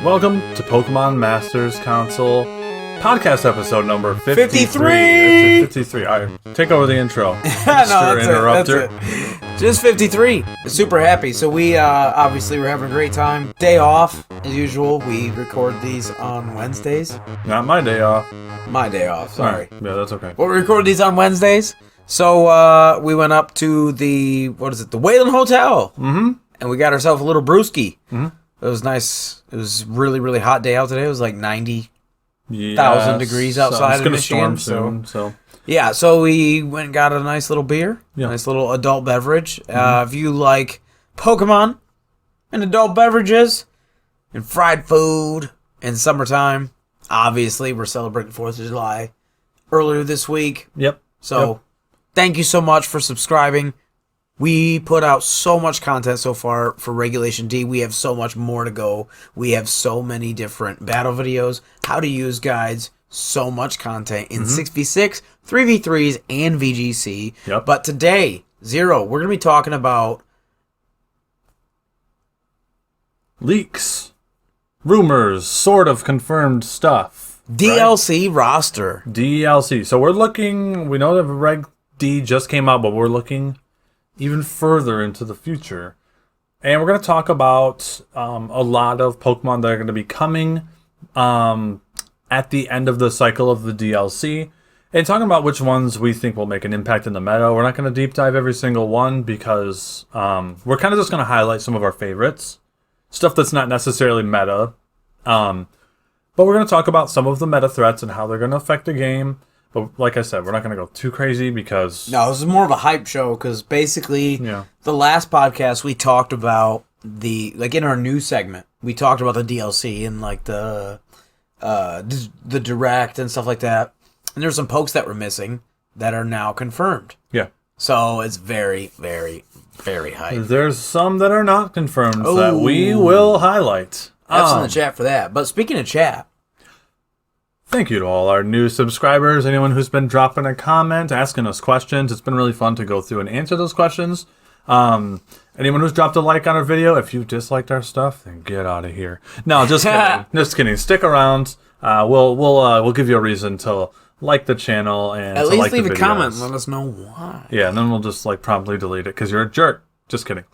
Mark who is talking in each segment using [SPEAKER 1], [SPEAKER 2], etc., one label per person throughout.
[SPEAKER 1] Welcome to Pokemon Masters Council podcast episode number 53. 53. All right, take over the intro.
[SPEAKER 2] No, Interrupter. Just 53. Super happy. So we obviously we're having a great time. Day off as usual. We record these on Wednesdays.
[SPEAKER 1] Not my day off.
[SPEAKER 2] My day off. Sorry.
[SPEAKER 1] Right. Yeah, that's okay.
[SPEAKER 2] But we record these on Wednesdays. So we went up to the the Wayland Hotel. Mm-hmm. And we got ourselves a little brewski. Mm-hmm. It was nice. It was really, really hot day out today. It was like 90,000 degrees outside of Michigan.
[SPEAKER 1] Storm soon,
[SPEAKER 2] yeah, so we went and got a nice little beer, nice little adult beverage. If you like Pokemon and adult beverages and fried food in summertime, obviously we're celebrating 4th of July earlier this week.
[SPEAKER 1] Yep.
[SPEAKER 2] So thank you so much for subscribing. We put out so much content so far for Regulation D. We have so much more to go. We have so many different battle videos, how to use guides, so much content in 6v6, 3v3s, and VGC.
[SPEAKER 1] Yep.
[SPEAKER 2] But today, Zero, we're going to be talking about
[SPEAKER 1] leaks, rumors, sort of confirmed stuff.
[SPEAKER 2] DLC roster.
[SPEAKER 1] DLC. So we're looking, we know that Reg D just came out, but we're looking even further into the future. And we're going to talk about a lot of Pokemon that are going to be coming at the end of the cycle of the DLC. And talking about which ones we think will make an impact in the meta. We're not going to deep dive every single one because we're kind of just going to highlight some of our favorites. Stuff that's not necessarily meta. But we're going to talk about some of the meta threats and how they're going to affect the game. But like I said, we're not going to go too crazy because...
[SPEAKER 2] No, this is more of a hype show because basically the last podcast we talked about in our news segment, we talked about the DLC and like the direct and stuff like that. And there's some pokes that were missing that are now confirmed.
[SPEAKER 1] Yeah.
[SPEAKER 2] So it's very, very, very hype.
[SPEAKER 1] There's some that are not confirmed that we will highlight.
[SPEAKER 2] That's in the chat for that. But speaking of chat...
[SPEAKER 1] Thank you to all our new subscribers, anyone who's been dropping a comment, asking us questions. It's been really fun to go through and answer those questions. Anyone who's dropped a like on our video, if you disliked our stuff, then get out of here. No, just kidding. Just kidding. Stick around. We'll give you a reason to like the channel and
[SPEAKER 2] at
[SPEAKER 1] to
[SPEAKER 2] least
[SPEAKER 1] like
[SPEAKER 2] leave
[SPEAKER 1] the
[SPEAKER 2] a
[SPEAKER 1] videos.
[SPEAKER 2] comment and let us know why.
[SPEAKER 1] Yeah, and then we'll just promptly delete it because you're a jerk. Just kidding.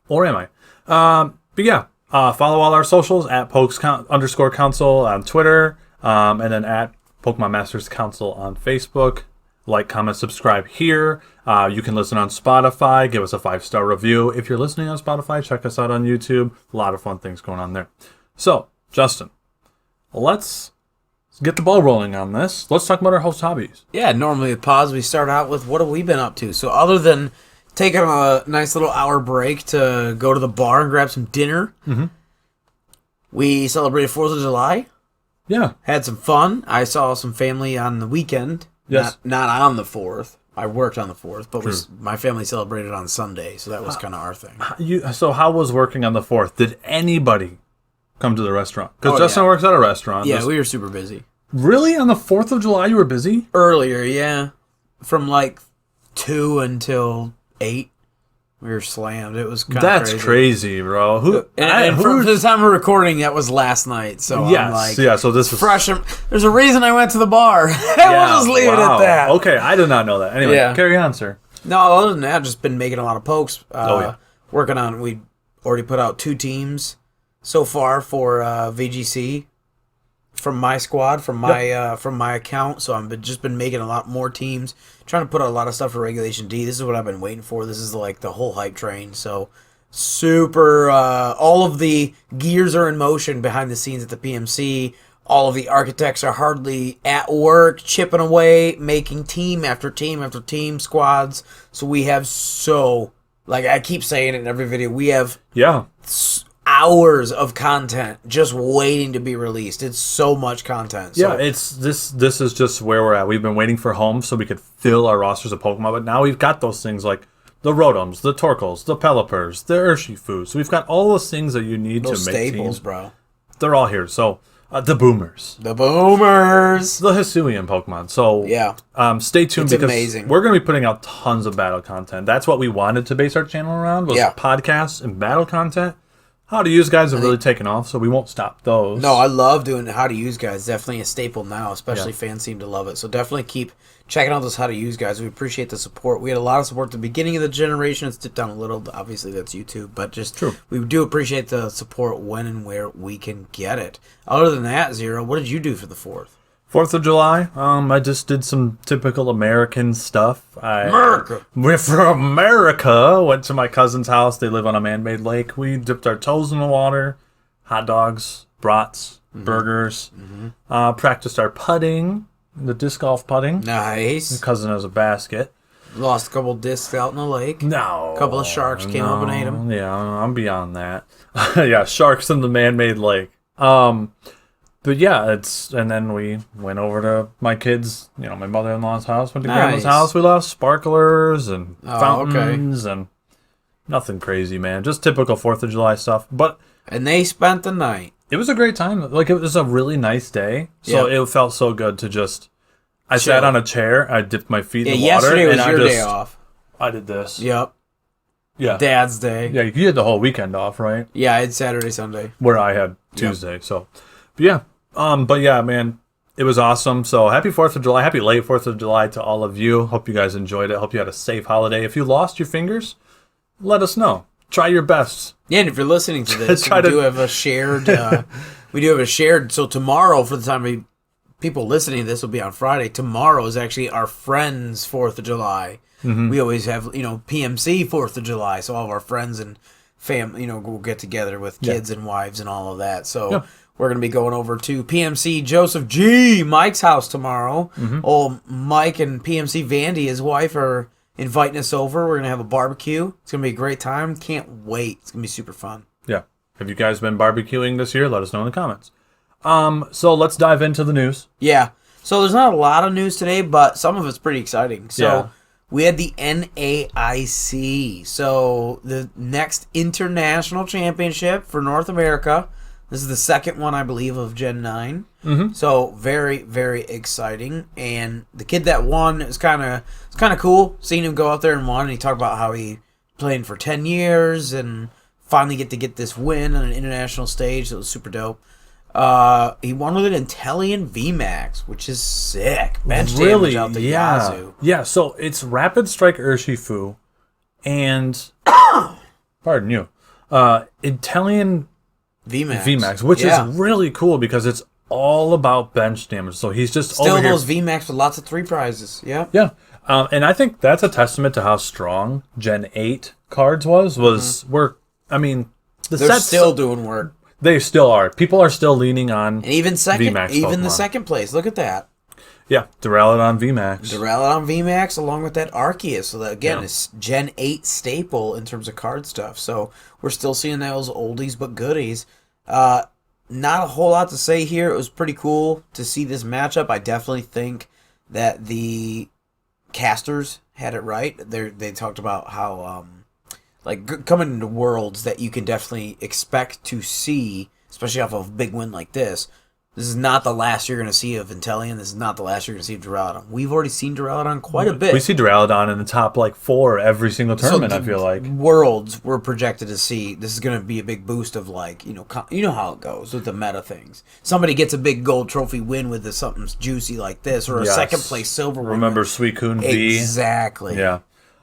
[SPEAKER 1] Or am I? But yeah, follow all our socials at _council on Twitter. And then at Pokemon Masters Council on Facebook. Like, comment, subscribe here. You can listen on Spotify. Give us a 5-star review. If you're listening on Spotify, check us out on YouTube. A lot of fun things going on there. So, Justin, let's get the ball rolling on this. Let's talk about our host hobbies.
[SPEAKER 2] Yeah, normally with pause, we start out with what have we been up to. So other than taking a nice little hour break to go to the bar and grab some dinner, we celebrated 4th of July.
[SPEAKER 1] Yeah.
[SPEAKER 2] Had some fun. I saw some family on the weekend.
[SPEAKER 1] Yes.
[SPEAKER 2] Not on the 4th. I worked on the 4th, but my family celebrated on Sunday, so that was kind of our thing.
[SPEAKER 1] So how was working on the 4th? Did anybody come to the restaurant? Because Justin works at a restaurant.
[SPEAKER 2] Yeah, we were super busy.
[SPEAKER 1] Really? On the 4th of July you were busy?
[SPEAKER 2] Earlier, yeah. From 2 until 8. We were slammed. It was kind of
[SPEAKER 1] That's crazy, bro.
[SPEAKER 2] For the time of recording, that was last night. So
[SPEAKER 1] yes, so this was
[SPEAKER 2] fresh. There's a reason I went to the bar. We'll just leave it at that.
[SPEAKER 1] Okay, I did not know that. Anyway, carry on, sir.
[SPEAKER 2] No, other than that, just been making a lot of pokes. Working on. We already put out 2 teams so far for VGC from my squad, from my account. So I've just been making a lot more teams. Trying to put out a lot of stuff for Regulation D. This is what I've been waiting for. This is the whole hype train. So super, all of the gears are in motion behind the scenes at the PMC. All of the architects are hardly at work, chipping away, making team after team after team squads. So we have I keep saying it in every video, we have hours of content just waiting to be released. It's so much content. So.
[SPEAKER 1] Yeah, it's this is just where we're at. We've been waiting for home so we could fill our rosters of Pokemon, but now we've got those things like the Rotoms, the Torkoals, the Pelipers, the Urshifu. So we've got all those things that you need
[SPEAKER 2] those
[SPEAKER 1] to make
[SPEAKER 2] staples,
[SPEAKER 1] teams.
[SPEAKER 2] Bro.
[SPEAKER 1] They're all here. So the Boomers.
[SPEAKER 2] The Boomers.
[SPEAKER 1] The Hisuian Pokemon. So stay tuned because
[SPEAKER 2] amazing.
[SPEAKER 1] We're going to be putting out tons of battle content. That's what we wanted to base our channel around was podcasts and battle content. How to use guys have really taken off, so we won't stop those.
[SPEAKER 2] No, I love doing how to use guys. Definitely a staple now, especially fans seem to love it. So definitely keep checking out those how to use guys. We appreciate the support. We had a lot of support at the beginning of the generation. It's dipped down a little. Obviously, that's YouTube, but just we do appreciate the support when and where we can get it. Other than that, Zero, what did you do for the 4th?
[SPEAKER 1] 4th of July, I just did some typical American stuff. Went to my cousin's house. They live on a man-made lake. We dipped our toes in the water, hot dogs, brats, burgers, practiced our putting, the disc golf putting.
[SPEAKER 2] Nice.
[SPEAKER 1] My cousin has a basket.
[SPEAKER 2] Lost a couple discs out in the lake.
[SPEAKER 1] No.
[SPEAKER 2] A couple of sharks came up and ate them.
[SPEAKER 1] Yeah, I'm beyond that. Yeah, sharks in the man-made lake. But yeah, and then we went over to my kids, my mother-in-law's house, went to grandma's house. We left sparklers and fountains and nothing crazy, man. Just typical 4th of July stuff.
[SPEAKER 2] And they spent the night.
[SPEAKER 1] It was a great time. Like, it was a really nice day. So it felt so good to just... I sat on a chair, I dipped my feet in the water.
[SPEAKER 2] Yesterday was your day off.
[SPEAKER 1] I did this.
[SPEAKER 2] Yep.
[SPEAKER 1] Yeah.
[SPEAKER 2] Dad's day.
[SPEAKER 1] Yeah, you had the whole weekend off, right?
[SPEAKER 2] Yeah, I had Saturday, Sunday.
[SPEAKER 1] Where I had Tuesday, so... But yeah. But yeah, man, it was awesome. So happy 4th of July. Happy late 4th of July to all of you. Hope you guys enjoyed it. Hope you had a safe holiday. If you lost your fingers, let us know. Try your best.
[SPEAKER 2] Yeah, and if you're listening to this, we do have a shared... So tomorrow, for the time people listening to this, will be on Friday. Tomorrow is actually our friends' 4th of July. Mm-hmm. We always have, PMC 4th of July. So all of our friends and family, we'll get together with kids and wives and all of that. So... We're going to be going over to PMC Joseph G. Mike's house tomorrow. Mm-hmm. Old Mike and PMC Vandy, his wife, are inviting us over. We're going to have a barbecue. It's going to be a great time. Can't wait. It's going to be super fun.
[SPEAKER 1] Yeah. Have you guys been barbecuing this year? Let us know in the comments. So let's dive into the news.
[SPEAKER 2] Yeah. So there's not a lot of news today, but some of it's pretty exciting. So we had the NAIC. So the next international championship for North America. This is the second one, I believe, of Gen 9. Mm-hmm. So very, very exciting. And the kid that won is kind of cool. Seeing him go out there and won. And he talked about how he played for 10 years and finally get this win on an international stage. It was super dope. He won with an Inteleon VMAX, which is sick. Bench damage out the Yazoo.
[SPEAKER 1] Yeah, so it's Rapid Strike Urshifu and pardon you. Inteleon VMAX, which is really cool because it's all about bench damage. So he's just
[SPEAKER 2] still those VMAX with lots of 3 prizes. Yeah.
[SPEAKER 1] Yeah. And I think that's a testament to how strong Gen 8 cards was.
[SPEAKER 2] They're still doing work.
[SPEAKER 1] They still are. People are still leaning on
[SPEAKER 2] and even
[SPEAKER 1] VMAX
[SPEAKER 2] even
[SPEAKER 1] Pokemon.
[SPEAKER 2] The second place. Look at that.
[SPEAKER 1] Yeah, Duraludon VMAX.
[SPEAKER 2] Duraludon VMAX along with that Arceus. So that, again, is Gen 8 staple in terms of card stuff. So we're still seeing those oldies but goodies. Not a whole lot to say here. It was pretty cool to see this matchup. I definitely think that the casters had it right. They talked about how coming into Worlds that you can definitely expect to see, especially off of a big win like this. This is not the last you're going to see of Inteleon. This is not the last you're going to see of Duraludon. We've already seen Duraludon quite a bit.
[SPEAKER 1] We see Duraludon in the top 4 every single tournament, I feel like.
[SPEAKER 2] Worlds we're projected to see. This is going to be a big boost of you know how it goes with the meta things. Somebody gets a big gold trophy win with something juicy like this, or a second place silver win.
[SPEAKER 1] Remember Suicune V?
[SPEAKER 2] Exactly.
[SPEAKER 1] Yeah.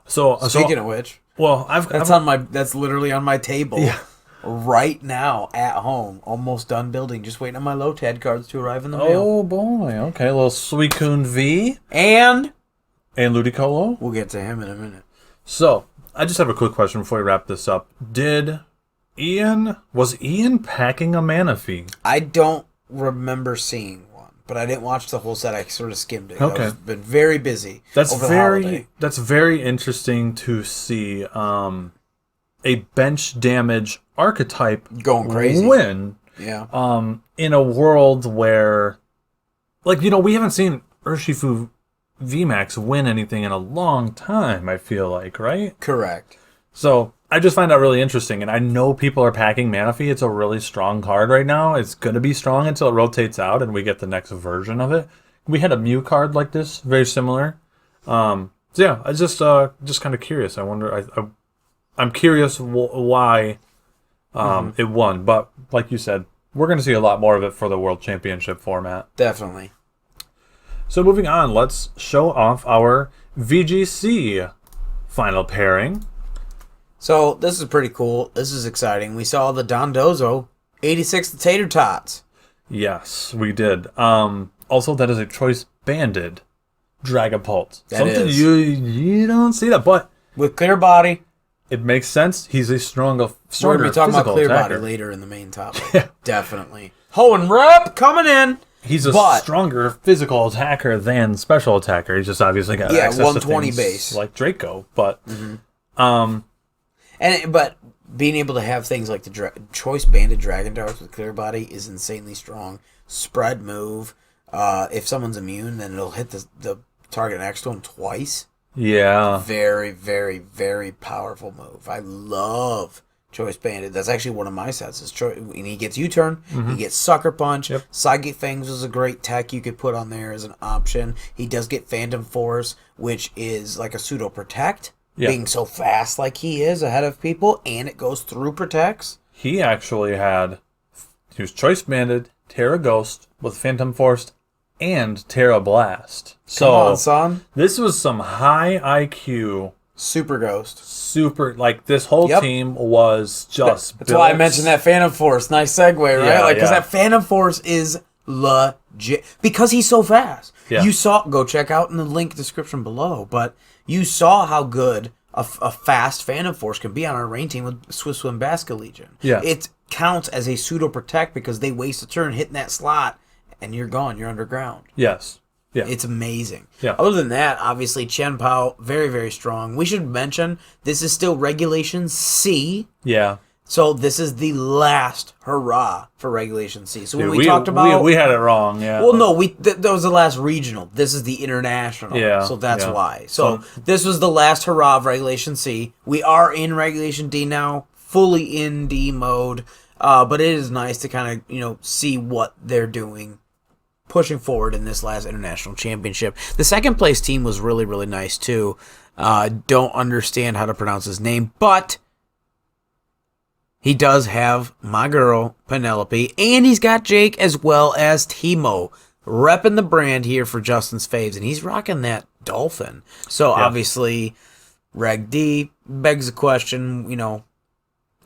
[SPEAKER 1] So
[SPEAKER 2] speaking of which,
[SPEAKER 1] well,
[SPEAKER 2] that's literally on my table. Yeah. Right now at home, almost done building, just waiting on my Lotad cards to arrive in the mail.
[SPEAKER 1] Oh boy, okay, a little Suicune V
[SPEAKER 2] and
[SPEAKER 1] Ludicolo.
[SPEAKER 2] We'll get to him in a minute.
[SPEAKER 1] So I just have a quick question before we wrap this up. Was Ian packing a Manaphy?
[SPEAKER 2] I don't remember seeing one, but I didn't watch the whole set. I sort of skimmed it.
[SPEAKER 1] Okay,
[SPEAKER 2] I've been very busy.
[SPEAKER 1] That's very interesting to see. A bench damage archetype
[SPEAKER 2] going crazy
[SPEAKER 1] win.
[SPEAKER 2] Yeah.
[SPEAKER 1] In a world where, we haven't seen Urshifu VMAX win anything in a long time, I feel like, right?
[SPEAKER 2] Correct.
[SPEAKER 1] So I just find that really interesting, and I know people are packing Manaphy. It's a really strong card right now. It's going to be strong until it rotates out and we get the next version of it. We had a Mew card like this, very similar. So yeah, I just kind of curious. I wonder... I'm curious why it won. But like you said, we're going to see a lot more of it for the World Championship format.
[SPEAKER 2] Definitely.
[SPEAKER 1] So moving on, let's show off our VGC final pairing.
[SPEAKER 2] So this is pretty cool. This is exciting. We saw the Dondozo 86 the Tater Tots.
[SPEAKER 1] Yes, we did. Also, that is a choice banded Dragapult.
[SPEAKER 2] That
[SPEAKER 1] Something
[SPEAKER 2] is.
[SPEAKER 1] you don't see that, but
[SPEAKER 2] With clear body.
[SPEAKER 1] it makes sense. He's a stronger
[SPEAKER 2] We're going to be talking about clear
[SPEAKER 1] attacker.
[SPEAKER 2] body later in the main topic. Definitely. Ho and Rep coming in.
[SPEAKER 1] He's a
[SPEAKER 2] But-
[SPEAKER 1] stronger physical attacker than special attacker. He's just obviously got access
[SPEAKER 2] 120
[SPEAKER 1] to things
[SPEAKER 2] base.
[SPEAKER 1] like Draco. But
[SPEAKER 2] But being able to have things like the choice banded Dragon Darts with clear body is insanely strong. Spread move. If someone's immune, then it'll hit the target next to him twice.
[SPEAKER 1] yeah,
[SPEAKER 2] Very, very, very powerful move. I love choice banded. That's actually one of my sets. And he gets U-turn. He gets Sucker Punch.
[SPEAKER 1] Yep.
[SPEAKER 2] Psychic Fangs was a great tech you could put on there as an option. He does get Phantom Force, which is like a pseudo protect.
[SPEAKER 1] Yeah.
[SPEAKER 2] Being so fast like he is ahead of people, and it goes through protects.
[SPEAKER 1] he actually he was choice banded Terra Ghost with Phantom Force and Terra Blast. So
[SPEAKER 2] Come on, son.
[SPEAKER 1] this was some high IQ.
[SPEAKER 2] Super Ghost.
[SPEAKER 1] Super, like this whole
[SPEAKER 2] Yep.
[SPEAKER 1] team was just.
[SPEAKER 2] That's why I mentioned that Phantom Force. Nice segue, right?
[SPEAKER 1] Yeah,
[SPEAKER 2] Because
[SPEAKER 1] yeah.
[SPEAKER 2] that Phantom Force is legit. Because he's so fast.
[SPEAKER 1] Yeah.
[SPEAKER 2] You saw, go check out in the link description below, but you saw how good a fast Phantom Force can be on our rain team with Swift Swim Basket Legion.
[SPEAKER 1] Yeah.
[SPEAKER 2] It counts as a pseudo protect because they waste a turn hitting that slot and you're gone. You're underground.
[SPEAKER 1] Yes. Yeah.
[SPEAKER 2] It's amazing.
[SPEAKER 1] Yeah.
[SPEAKER 2] Other than that, obviously, Chen Pao, very, very strong. We should mention this is still Regulation C.
[SPEAKER 1] Yeah.
[SPEAKER 2] So this is the last hurrah for Regulation C. So when
[SPEAKER 1] Dude,
[SPEAKER 2] we talked about...
[SPEAKER 1] we had it wrong, yeah.
[SPEAKER 2] Well, no, that was the last regional. This is the international.
[SPEAKER 1] Yeah,
[SPEAKER 2] So that's
[SPEAKER 1] yeah.
[SPEAKER 2] why. So this was the last hurrah of Regulation C. We are in Regulation D now, fully in D mode. But it is nice to kind of, see what they're doing, pushing forward in this last international championship. The second place team was really, really nice too. Don't understand how to pronounce his name, but he does have my girl, Penelope, and he's got Jake as well as Timo, repping the brand here for Justin's faves, and he's rocking that Dolphin. So obviously, Reg D begs the question,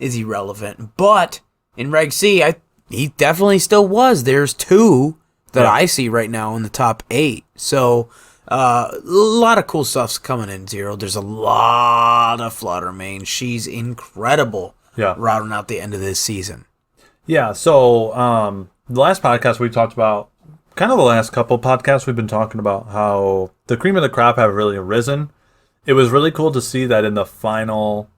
[SPEAKER 2] is he relevant? But in Reg C, he definitely still was. There's two that I see right now in the top 8. So a lot of cool stuff's coming in, Zero. There's a lot of Fluttermane. She's incredible.
[SPEAKER 1] Yeah.
[SPEAKER 2] Rounding out the end of this season.
[SPEAKER 1] Yeah, so the last podcast we talked about, kind of the last couple podcasts we've been talking about how the cream of the crop have really risen. It was really cool to see that in the final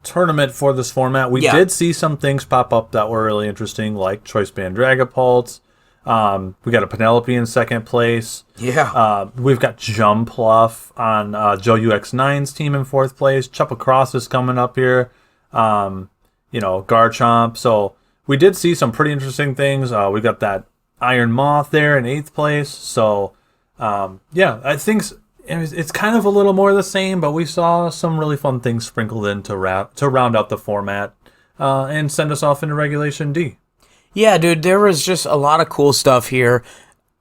[SPEAKER 1] tournament for this format. We did see some things pop up that were really interesting, like Choice Band Dragapult. We got a Penelope in second place.
[SPEAKER 2] Yeah.
[SPEAKER 1] We've got Jumpluff on Joe UX9's team in fourth place. Chupacross is coming up here. Garchomp. So we did see some pretty interesting things. We got that Iron Moth there in 8th place. So, I think it's kind of a little more of the same, but we saw some really fun things sprinkled in to round out the format and send us off into Regulation D.
[SPEAKER 2] Yeah, dude, there was just a lot of cool stuff here.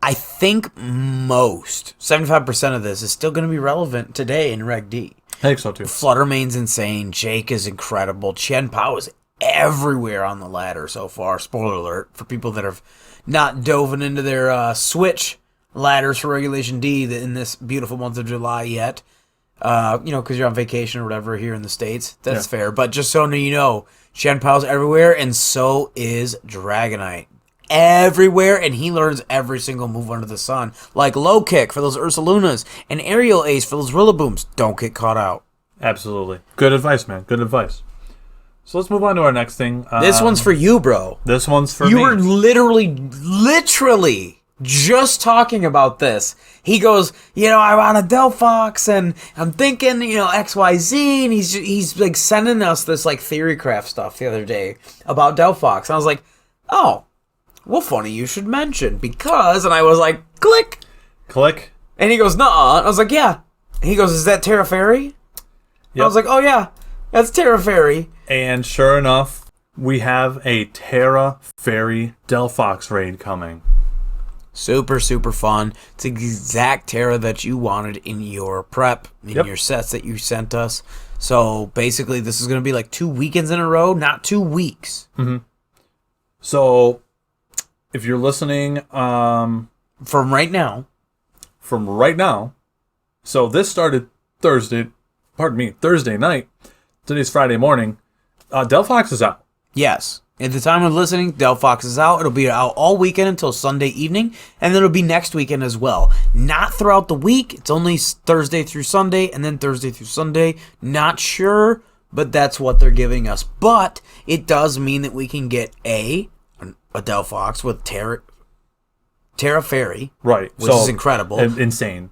[SPEAKER 2] I think 75% of this is still going to be relevant today in Reg D.
[SPEAKER 1] I think so too.
[SPEAKER 2] Fluttermane's insane. Jake is incredible. Chen Pao is everywhere on the ladder so far. Spoiler alert for people that have not dove into their Switch ladders for Regulation D in this beautiful month of July yet. Because you're on vacation or whatever here in the States. That's fair. But just so you know, Chen Pao's everywhere, and so is Dragonite. Everywhere, and he learns every single move under the sun. Like low kick for those Ursalunas, and aerial ace for those Rillabooms. Don't get caught out.
[SPEAKER 1] Absolutely. Good advice, man. Good advice. So let's move on to our next thing.
[SPEAKER 2] This one's for you, bro.
[SPEAKER 1] This one's for me.
[SPEAKER 2] You were literally just talking about this. He goes, I want a Delphox, and I'm thinking, XYZ, and he's like sending us this like Theorycraft stuff the other day about Delphox. And I was like, oh, well, funny you should mention, because, and I was like, click. And he goes, nuh-uh. I was like, yeah. And he goes, is that Terra Fairy?
[SPEAKER 1] Yep.
[SPEAKER 2] I was like, oh, yeah, that's Terra Fairy.
[SPEAKER 1] And sure enough, we have a Terra Fairy Delphox raid coming.
[SPEAKER 2] Super, super fun. It's the exact Terra that you wanted in your prep, in your sets that you sent us. So basically, this is going to be like 2 weekends in a row, not 2 weeks.
[SPEAKER 1] Mm-hmm. So if you're listening
[SPEAKER 2] from right now,
[SPEAKER 1] so this started Thursday night. Today's Friday morning. Delphox is out.
[SPEAKER 2] Yes. At the time of listening, Delphox is out. It'll be out all weekend until Sunday evening, and then it'll be next weekend as well. Not throughout the week. It's only Thursday through Sunday, and then Thursday through Sunday. Not sure, but that's what they're giving us. But it does mean that we can get a Delphox with Terra Fairy,
[SPEAKER 1] right?
[SPEAKER 2] Which is incredible,
[SPEAKER 1] insane.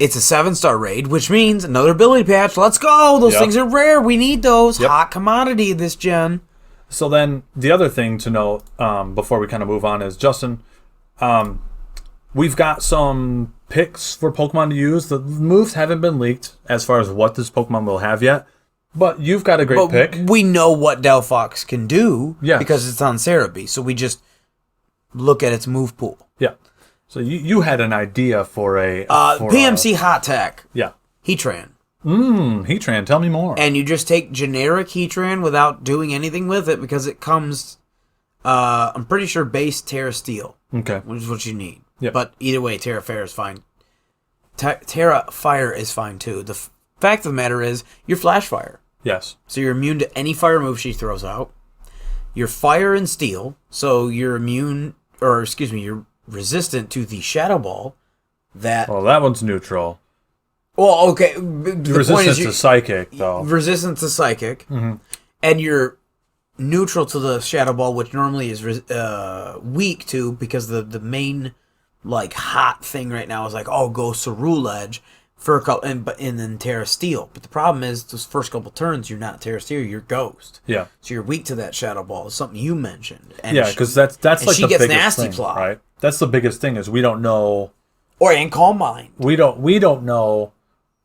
[SPEAKER 2] It's a 7-star raid, which means another ability patch. Let's go! Those things are rare. We need those. Hot commodity this gen.
[SPEAKER 1] So then the other thing to note before we kind of move on is, Justin, we've got some picks for Pokemon to use. The moves haven't been leaked as far as what this Pokemon will have yet, but you've got a great pick.
[SPEAKER 2] We know what Delphox can do because it's on Cerebi, so we just look at its move pool.
[SPEAKER 1] Yeah. So you had an idea for a...
[SPEAKER 2] PMC Hot Tech.
[SPEAKER 1] Yeah.
[SPEAKER 2] Heatran.
[SPEAKER 1] Heatran, tell me more.
[SPEAKER 2] And you just take generic Heatran without doing anything with it because it comes, I'm pretty sure, base Terra Steel.
[SPEAKER 1] Okay.
[SPEAKER 2] Which is what you need.
[SPEAKER 1] Yep.
[SPEAKER 2] But either way, Terra Fire is fine. Terra Fire is fine too. The fact of the matter is, you're Flash Fire.
[SPEAKER 1] Yes.
[SPEAKER 2] So you're immune to any fire move she throws out. You're Fire and Steel, so you're you're resistant to the Shadow Ball.
[SPEAKER 1] Well, that one's neutral.
[SPEAKER 2] Well, okay. The
[SPEAKER 1] resistance to Psychic, though.
[SPEAKER 2] Resistance to Psychic. Mm-hmm. And you're neutral to the Shadow Ball, which normally is weak to, because the main hot thing right now is go Ceruledge for a couple, and then Terra Steel. But the problem is, those first couple turns, you're not Terra Steel, you're Ghost.
[SPEAKER 1] Yeah.
[SPEAKER 2] So you're weak to that Shadow Ball. It's something you mentioned. And
[SPEAKER 1] because that's like
[SPEAKER 2] she
[SPEAKER 1] the
[SPEAKER 2] gets
[SPEAKER 1] biggest
[SPEAKER 2] Nasty
[SPEAKER 1] thing,
[SPEAKER 2] Plot,
[SPEAKER 1] right? That's the biggest thing, is we don't know.
[SPEAKER 2] And Calm Mind.
[SPEAKER 1] We don't know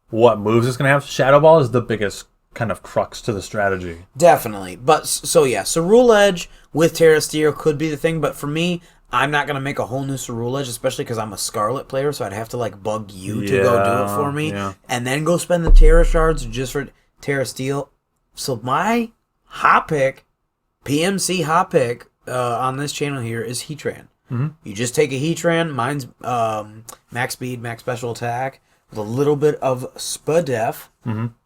[SPEAKER 1] what moves it's going to have. Shadow Ball is the biggest kind of crux to the strategy.
[SPEAKER 2] Definitely. But, so yeah, Ceruledge with Terra Steel could be the thing, but for me, I'm not going to make a whole new Ceruledge, especially because I'm a Scarlet player, so I'd have to bug you to go do it for me, and then go spend the Terra Shards just for Terra Steel. So my hot pick, PMC hot pick on this channel here is Heatran. Mm-hmm. You just take a Heatran, mine's max speed, max special attack, with a little bit of Spadef,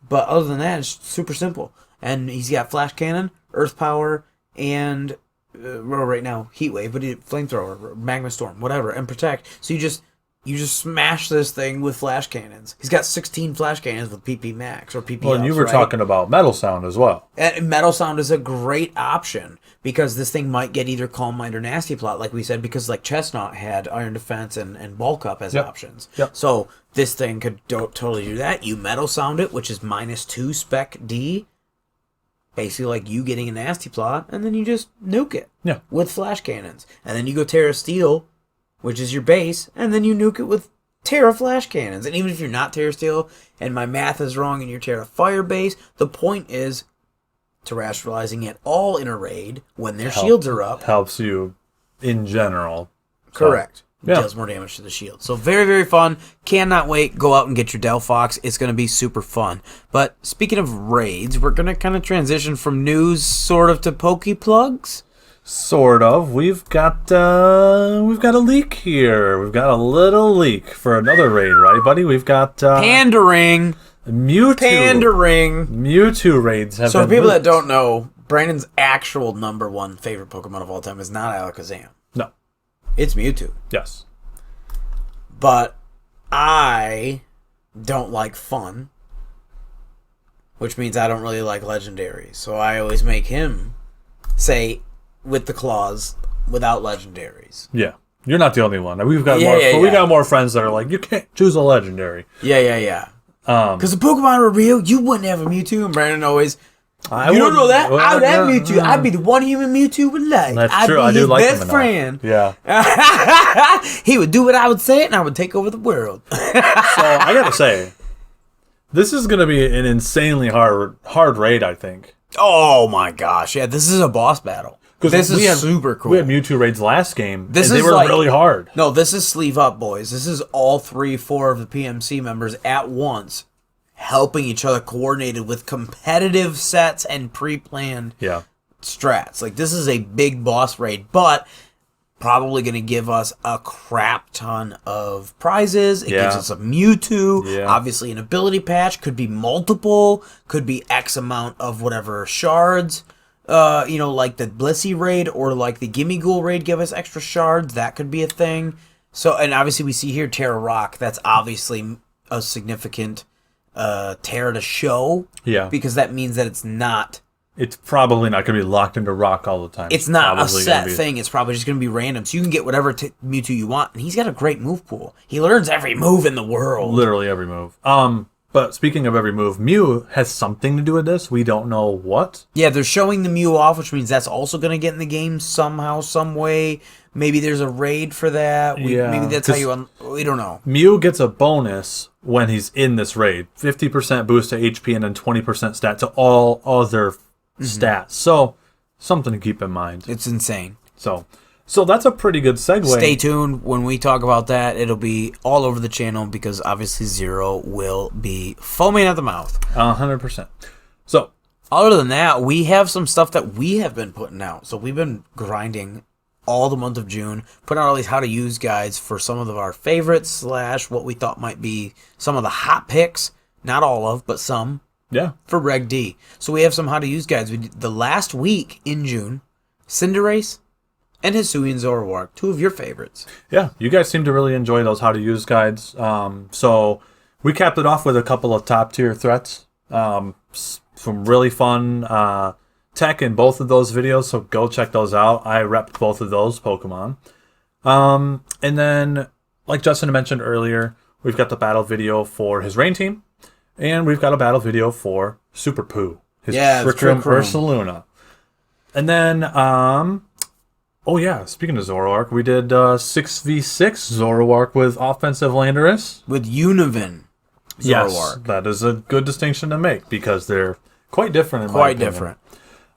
[SPEAKER 2] but other than that, it's super simple. And he's got Flash Cannon, Earth Power, and right now Heat Wave, but Flamethrower, Magma Storm, whatever, and Protect. So you just smash this thing with Flash Cannons. He's got 16 Flash Cannons with PP Max or PP.
[SPEAKER 1] Well, and you were talking about Metal Sound as well.
[SPEAKER 2] And Metal Sound is a great option because this thing might get either Calm Mind or Nasty Plot, like we said, because Chestnut had Iron Defense and Bulk Up as options.
[SPEAKER 1] Yep.
[SPEAKER 2] So this thing could totally do that. You Metal Sound it, which is -2 Spec D, basically you getting a Nasty Plot, and then you just nuke it with Flash Cannons. And then you go Terra Steel, which is your base, and then you nuke it with Terra Flash Cannons. And even if you're not Terra Steel, and my math is wrong, and you're Terra Fire base, the point is terrestrializing it all in a raid when their shields are up.
[SPEAKER 1] Helps you in general.
[SPEAKER 2] Correct. Deals more damage to the shield. So very, very fun. Cannot wait. Go out and get your Delphox. It's going to be super fun. But speaking of raids, we're going to kind of transition from news sort of to Pokeplugs.
[SPEAKER 1] Sort of. We've got a leak here. We've got a little leak for another raid, right, buddy? We've got
[SPEAKER 2] Pandering.
[SPEAKER 1] Mewtwo.
[SPEAKER 2] Pandering.
[SPEAKER 1] Mewtwo raids have been
[SPEAKER 2] for people
[SPEAKER 1] leaked.
[SPEAKER 2] that don't know, Brandon's actual number one favorite Pokemon of all time is not Alakazam.
[SPEAKER 1] No.
[SPEAKER 2] It's Mewtwo.
[SPEAKER 1] Yes.
[SPEAKER 2] But I don't like fun, which means I don't really like legendaries. So I always make him say with the clause without legendaries.
[SPEAKER 1] Yeah. You're not the only one. We've got we got more friends that are like, you can't choose a legendary.
[SPEAKER 2] Yeah. Because the Pokemon were real, you wouldn't have a Mewtwo, and Brandon always... you don't know that? I would have Mewtwo. I'd be the one human Mewtwo would like.
[SPEAKER 1] That's true. I do like him enough.
[SPEAKER 2] Friend.
[SPEAKER 1] Yeah.
[SPEAKER 2] He would do what I would say, and I would take over the world.
[SPEAKER 1] So I gotta say, this is gonna be an insanely hard raid, I think.
[SPEAKER 2] Oh my gosh, yeah, this is a boss battle. This is super cool.
[SPEAKER 1] We had Mewtwo raids last game,
[SPEAKER 2] this
[SPEAKER 1] and they were really hard.
[SPEAKER 2] No, this is sleeve up, boys. This is all 3-4 of the PMC members at once, helping each other, coordinated with competitive sets and pre-planned strats. Like, this is a big boss raid, but probably going to give us a crap ton of prizes. It gives us a Mewtwo, obviously an ability patch, could be multiple, could be X amount of whatever shards, like the Blissey raid or like the Gimme Ghoul raid give us extra shards. That could be a thing. So, and obviously we see here Terra Rock. That's obviously a significant Terra to show. Yeah. Because that means that it's
[SPEAKER 1] probably not going to be locked into rock all the time.
[SPEAKER 2] It's not a set thing. It's probably just going to be random. So you can get whatever Mewtwo you want. And he's got a great move pool. He learns every move in the world.
[SPEAKER 1] Literally every move. But speaking of every move, Mew has something to do with this. We don't know what.
[SPEAKER 2] Yeah, they're showing the Mew off, which means that's also going to get in the game somehow, some way. Maybe there's a raid for that. Maybe that's how you... we don't know.
[SPEAKER 1] Mew gets a bonus when he's in this raid. 50% boost to HP and then 20% stat to all other stats. So, something to keep in mind.
[SPEAKER 2] It's insane.
[SPEAKER 1] So that's a pretty good segue.
[SPEAKER 2] Stay tuned. When we talk about that, it'll be all over the channel because obviously Zero will be foaming at the mouth.
[SPEAKER 1] 100%. So,
[SPEAKER 2] other than that, we have some stuff that we have been putting out. So we've been grinding all the month of June, putting out all these how to use guides for some of our favorites / what we thought might be some of the hot picks. Not all of, but some.
[SPEAKER 1] Yeah.
[SPEAKER 2] For Reg D. So we have some how to use guides. We did the last week in June, Cinderace and Hisuian Zoroark, 2 of your favorites.
[SPEAKER 1] Yeah, you guys seem to really enjoy those how to use guides. So we capped it off with a couple of top tier threats. Some really fun tech in both of those videos, so go check those out. I repped both of those Pokemon. And then, like Justin mentioned earlier, we've got the battle video for his Rain team. And we've got a battle video for Super Poo, his Trick Room Ursaluna. And then, speaking of Zoroark, we did 6v6 Zoroark with offensive Landorus.
[SPEAKER 2] With Univin Zoroark.
[SPEAKER 1] Yes, that is a good distinction to make because they're quite different in my opinion.
[SPEAKER 2] Different.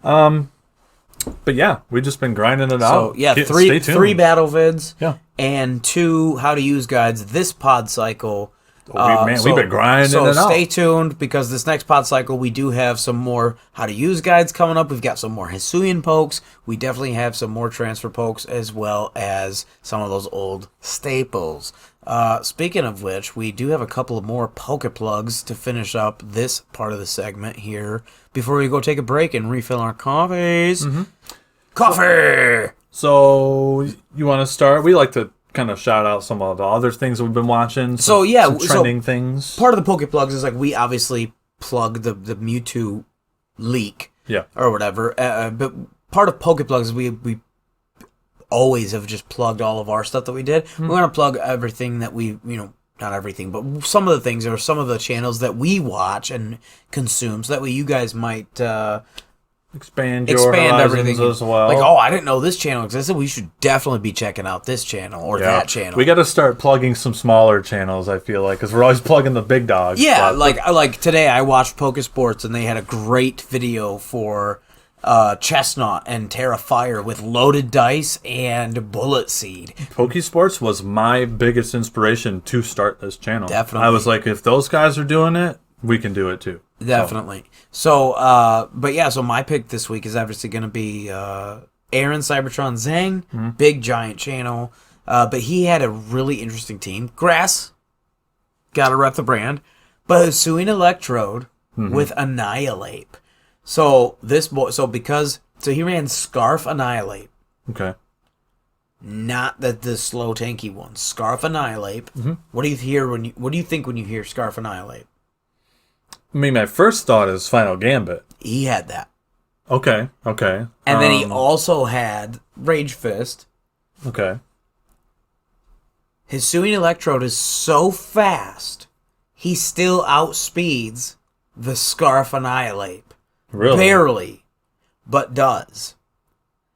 [SPEAKER 1] But yeah, we've just been grinding it out.
[SPEAKER 2] So yeah, three battle vids.
[SPEAKER 1] Yeah.
[SPEAKER 2] And 2 how to use guides this pod cycle.
[SPEAKER 1] We've been grinding it out.
[SPEAKER 2] So stay tuned because this next pod cycle we do have some more how to use guides coming up. We've got some more Hisuian pokes. We definitely have some more transfer pokes as well as some of those old staples. Speaking of which, we do have a couple of more Poke Plugs to finish up this part of the segment here before we go take a break and refill our coffees. Coffee!
[SPEAKER 1] So you want to start? We like to kind of shout out some of the other things that we've been watching. Some trending things.
[SPEAKER 2] Part of the Poke Plugs is like we obviously plug the Mewtwo leak, or whatever. But part of Poke Plugs is we always have just plugged all of our stuff that we did. We're gonna plug everything that we not everything, but some of the things or some of the channels that we watch and consume, so that way you guys might.
[SPEAKER 1] Expand everything as well.
[SPEAKER 2] Like, I didn't know this channel existed. We should definitely be checking out this channel or that channel.
[SPEAKER 1] We got to start plugging some smaller channels, I feel like, because we're always plugging the big dogs.
[SPEAKER 2] Yeah, like today I watched Pokesports and they had a great video for Chestnut and Terra Fire with loaded dice and bullet seed.
[SPEAKER 1] Pokesports was my biggest inspiration to start this channel.
[SPEAKER 2] Definitely.
[SPEAKER 1] I was like, if those guys are doing it, we can do it too.
[SPEAKER 2] Definitely. So my pick this week is obviously going to be Aaron Cybertron Zhang, big giant channel. But he had a really interesting team. Grass, got to rep the brand, but Hisuian Electrode with Annihilate. So he ran Scarf Annihilate.
[SPEAKER 1] Okay.
[SPEAKER 2] Not the slow tanky one. Scarf Annihilate. What do you think when you hear Scarf Annihilate?
[SPEAKER 1] I mean, my first thought is Final Gambit.
[SPEAKER 2] He had that.
[SPEAKER 1] Okay.
[SPEAKER 2] And then he also had Rage Fist.
[SPEAKER 1] Okay.
[SPEAKER 2] Hisuian Electrode is so fast, he still outspeeds the Scarf Annihilate.
[SPEAKER 1] Really?
[SPEAKER 2] Barely, but does.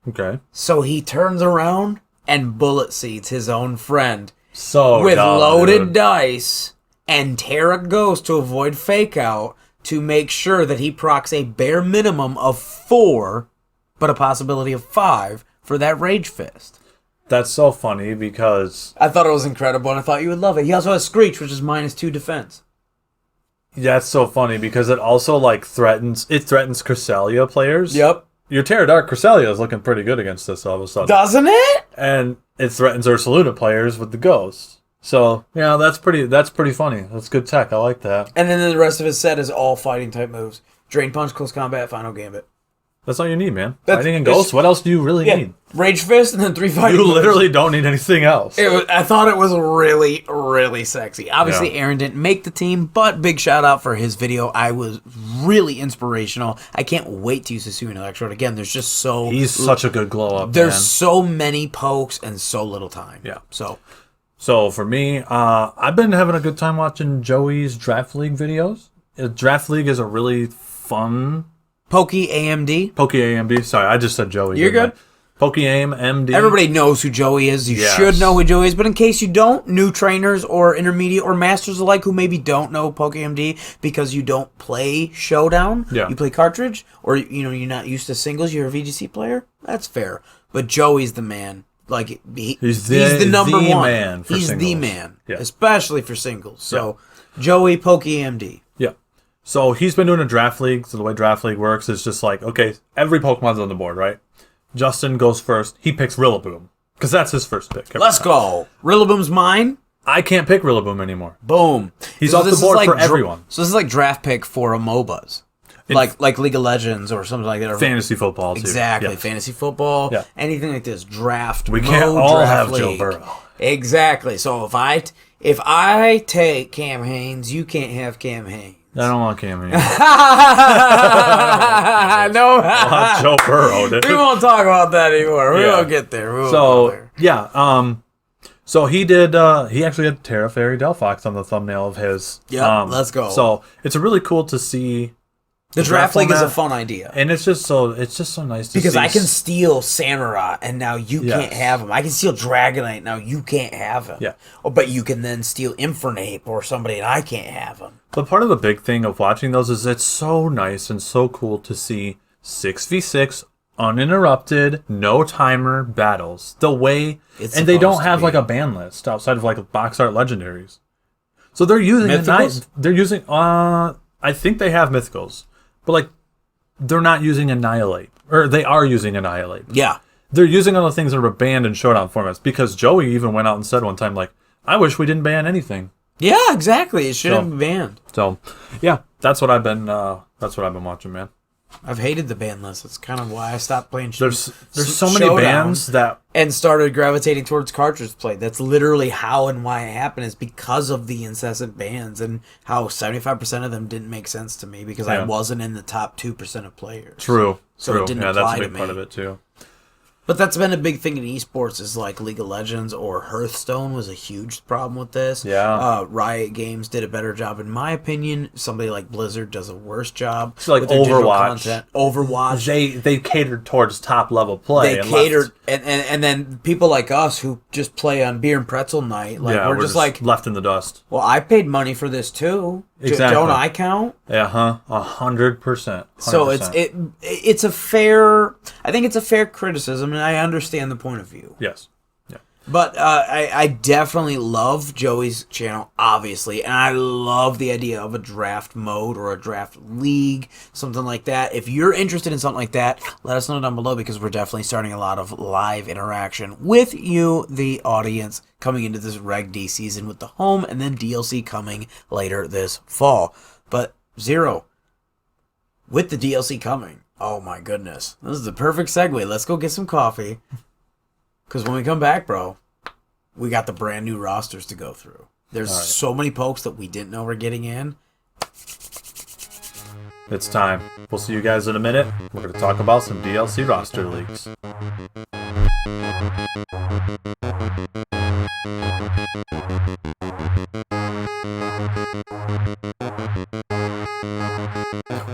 [SPEAKER 1] Okay.
[SPEAKER 2] So he turns around and bullet seeds his own friend.
[SPEAKER 1] So
[SPEAKER 2] with
[SPEAKER 1] dumb,
[SPEAKER 2] loaded
[SPEAKER 1] dude.
[SPEAKER 2] dice. And Terra Ghost to avoid fake out to make sure that he procs a bare minimum of 4, but a possibility of 5 for that Rage Fist.
[SPEAKER 1] That's so funny because...
[SPEAKER 2] I thought it was incredible, and I thought you would love it. He also has Screech, which is -2 defense.
[SPEAKER 1] Yeah, it's so funny because it also, like, threatens Cresselia players.
[SPEAKER 2] Yep.
[SPEAKER 1] Your Terra Dark Cresselia is looking pretty good against this all of a sudden.
[SPEAKER 2] Doesn't it?
[SPEAKER 1] And it threatens Ursaluna players with the Ghost. So, yeah, that's pretty funny. That's good tech. I like that.
[SPEAKER 2] And then the rest of his set is all fighting type moves. Drain Punch, Close Combat, Final Gambit.
[SPEAKER 1] That's all you need, man. Fighting and Ghost, what else do you really need?
[SPEAKER 2] Rage Fist and then 3 fighting
[SPEAKER 1] You
[SPEAKER 2] moves.
[SPEAKER 1] literally don't need anything else.
[SPEAKER 2] I thought it was really, really sexy. Obviously, Aaron didn't make the team, but big shout out for his video. I was really inspirational. I can't wait to use Hisuian Electrode again. There's just so...
[SPEAKER 1] He's such a good glow-up,
[SPEAKER 2] There's
[SPEAKER 1] man.
[SPEAKER 2] so many pokes and so little time.
[SPEAKER 1] Yeah.
[SPEAKER 2] So
[SPEAKER 1] for me, I've been having a good time watching Joey's Draft League videos. Draft League is a really fun...
[SPEAKER 2] Pokey AMD.
[SPEAKER 1] Pokey AMD. Sorry, I just said Joey.
[SPEAKER 2] You're good.
[SPEAKER 1] Pokey AMD.
[SPEAKER 2] Everybody knows who Joey is. You should know who Joey is. But in case you don't, new trainers or intermediate or masters alike who maybe don't know PokeMD because you don't play Showdown, you play cartridge, or you're not used to singles, you're a VGC player, that's fair. But Joey's the man. Like he's the number one.
[SPEAKER 1] Man for
[SPEAKER 2] he's
[SPEAKER 1] singles.
[SPEAKER 2] the man,
[SPEAKER 1] Yeah.
[SPEAKER 2] especially for singles. So Joey PokeMD.
[SPEAKER 1] Yeah. So he's been doing a draft league. So the way draft league works is just like, okay, every Pokemon's on the board, right? Justin goes first. He picks Rillaboom because that's his first pick.
[SPEAKER 2] Let's go. Rillaboom's mine.
[SPEAKER 1] I can't pick Rillaboom anymore.
[SPEAKER 2] Boom.
[SPEAKER 1] He's off the board for everyone.
[SPEAKER 2] So this is like draft pick for a MOBAs. Like League of Legends or something like that. Or
[SPEAKER 1] fantasy football, too.
[SPEAKER 2] Exactly.
[SPEAKER 1] Yes.
[SPEAKER 2] Fantasy football.
[SPEAKER 1] Yeah.
[SPEAKER 2] Anything like this. Draft.
[SPEAKER 1] We can't all have
[SPEAKER 2] league.
[SPEAKER 1] Joe Burrow.
[SPEAKER 2] Exactly. So if I take Cam Haines, you can't have Cam Haines.
[SPEAKER 1] I don't want Cam Haines.
[SPEAKER 2] No.
[SPEAKER 1] I want Joe Burrow, dude.
[SPEAKER 2] We won't talk about that anymore. We won't get there.
[SPEAKER 1] So he did. He actually had Terra Fairy Delphox on the thumbnail of his.
[SPEAKER 2] Yeah, let's go.
[SPEAKER 1] So it's really cool to see.
[SPEAKER 2] The draft league is a fun idea,
[SPEAKER 1] and it's just so nice to
[SPEAKER 2] because
[SPEAKER 1] see.
[SPEAKER 2] I can steal Samurott, and now you can't have him. I can steal Dragonite, now you can't have him.
[SPEAKER 1] Yeah,
[SPEAKER 2] but you can then steal Infernape or somebody, and I can't have him.
[SPEAKER 1] But part of the big thing of watching those is it's so nice and so cool to see 6v6 uninterrupted, no timer battles. The way and they don't have like a ban list outside of like box art legendaries. So they're using I think they have mythicals. But, like, they're not using Annihilate. Or they are using Annihilate.
[SPEAKER 2] Yeah.
[SPEAKER 1] They're using other things that are banned in Showdown formats. Because Joey even went out and said one time, like, I wish we didn't ban anything.
[SPEAKER 2] Yeah, exactly. It should have been banned.
[SPEAKER 1] So, yeah. That's what I've been watching, man.
[SPEAKER 2] I've hated the ban list. That's kind of why I stopped playing
[SPEAKER 1] There's so many bans that...
[SPEAKER 2] And started gravitating towards cartridge play. That's literally how and why it happened, is because of the incessant bans and how 75% of them didn't make sense to me because I wasn't in the top 2% of players.
[SPEAKER 1] True.
[SPEAKER 2] So it didn't apply to me.
[SPEAKER 1] That's a big part of it, too.
[SPEAKER 2] But that's been a big thing in esports, is like League of Legends or Hearthstone was a huge problem with this.
[SPEAKER 1] Yeah.
[SPEAKER 2] Riot Games did a better job, in my opinion. Somebody like Blizzard does a worse job.
[SPEAKER 1] So like
[SPEAKER 2] with their digital
[SPEAKER 1] Overwatch.
[SPEAKER 2] Content. Overwatch.
[SPEAKER 1] They catered towards top level play.
[SPEAKER 2] They catered, and then people like us who just play on beer and pretzel night, like we're just like
[SPEAKER 1] left in the dust.
[SPEAKER 2] Well, I paid money for this too.
[SPEAKER 1] Exactly.
[SPEAKER 2] Don't I count?
[SPEAKER 1] Yeah, 100%.
[SPEAKER 2] So it's a fair. I think it's a fair criticism, and I understand the point of view.
[SPEAKER 1] Yes. Yeah.
[SPEAKER 2] But I definitely love Joey's channel, obviously, and I love the idea of a draft mode or a draft league, something like that. If you're interested in something like that, let us know down below, because we're definitely starting a lot of live interaction with you, the audience, coming into this Reg D season with the home and then DLC coming later this fall. But Zero, with the DLC coming, oh my goodness, this is the perfect segue. Let's go get some coffee. Because when we come back, bro, we got the brand new rosters to go through. There's so many pokes that we didn't know were getting in.
[SPEAKER 1] It's time. We'll see you guys in a minute. We're going to talk about some DLC roster leaks.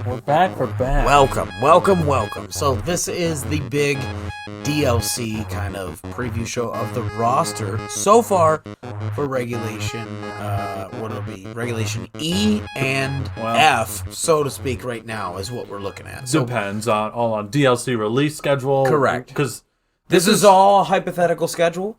[SPEAKER 1] We're back.
[SPEAKER 2] Welcome. So this is the big DLC kind of preview show of the roster so far for regulation. What it'll be Regulation E and F, so to speak, right now is what we're looking at. So,
[SPEAKER 1] Depends on DLC release schedule.
[SPEAKER 2] Correct.
[SPEAKER 1] Because
[SPEAKER 2] this is all hypothetical schedule.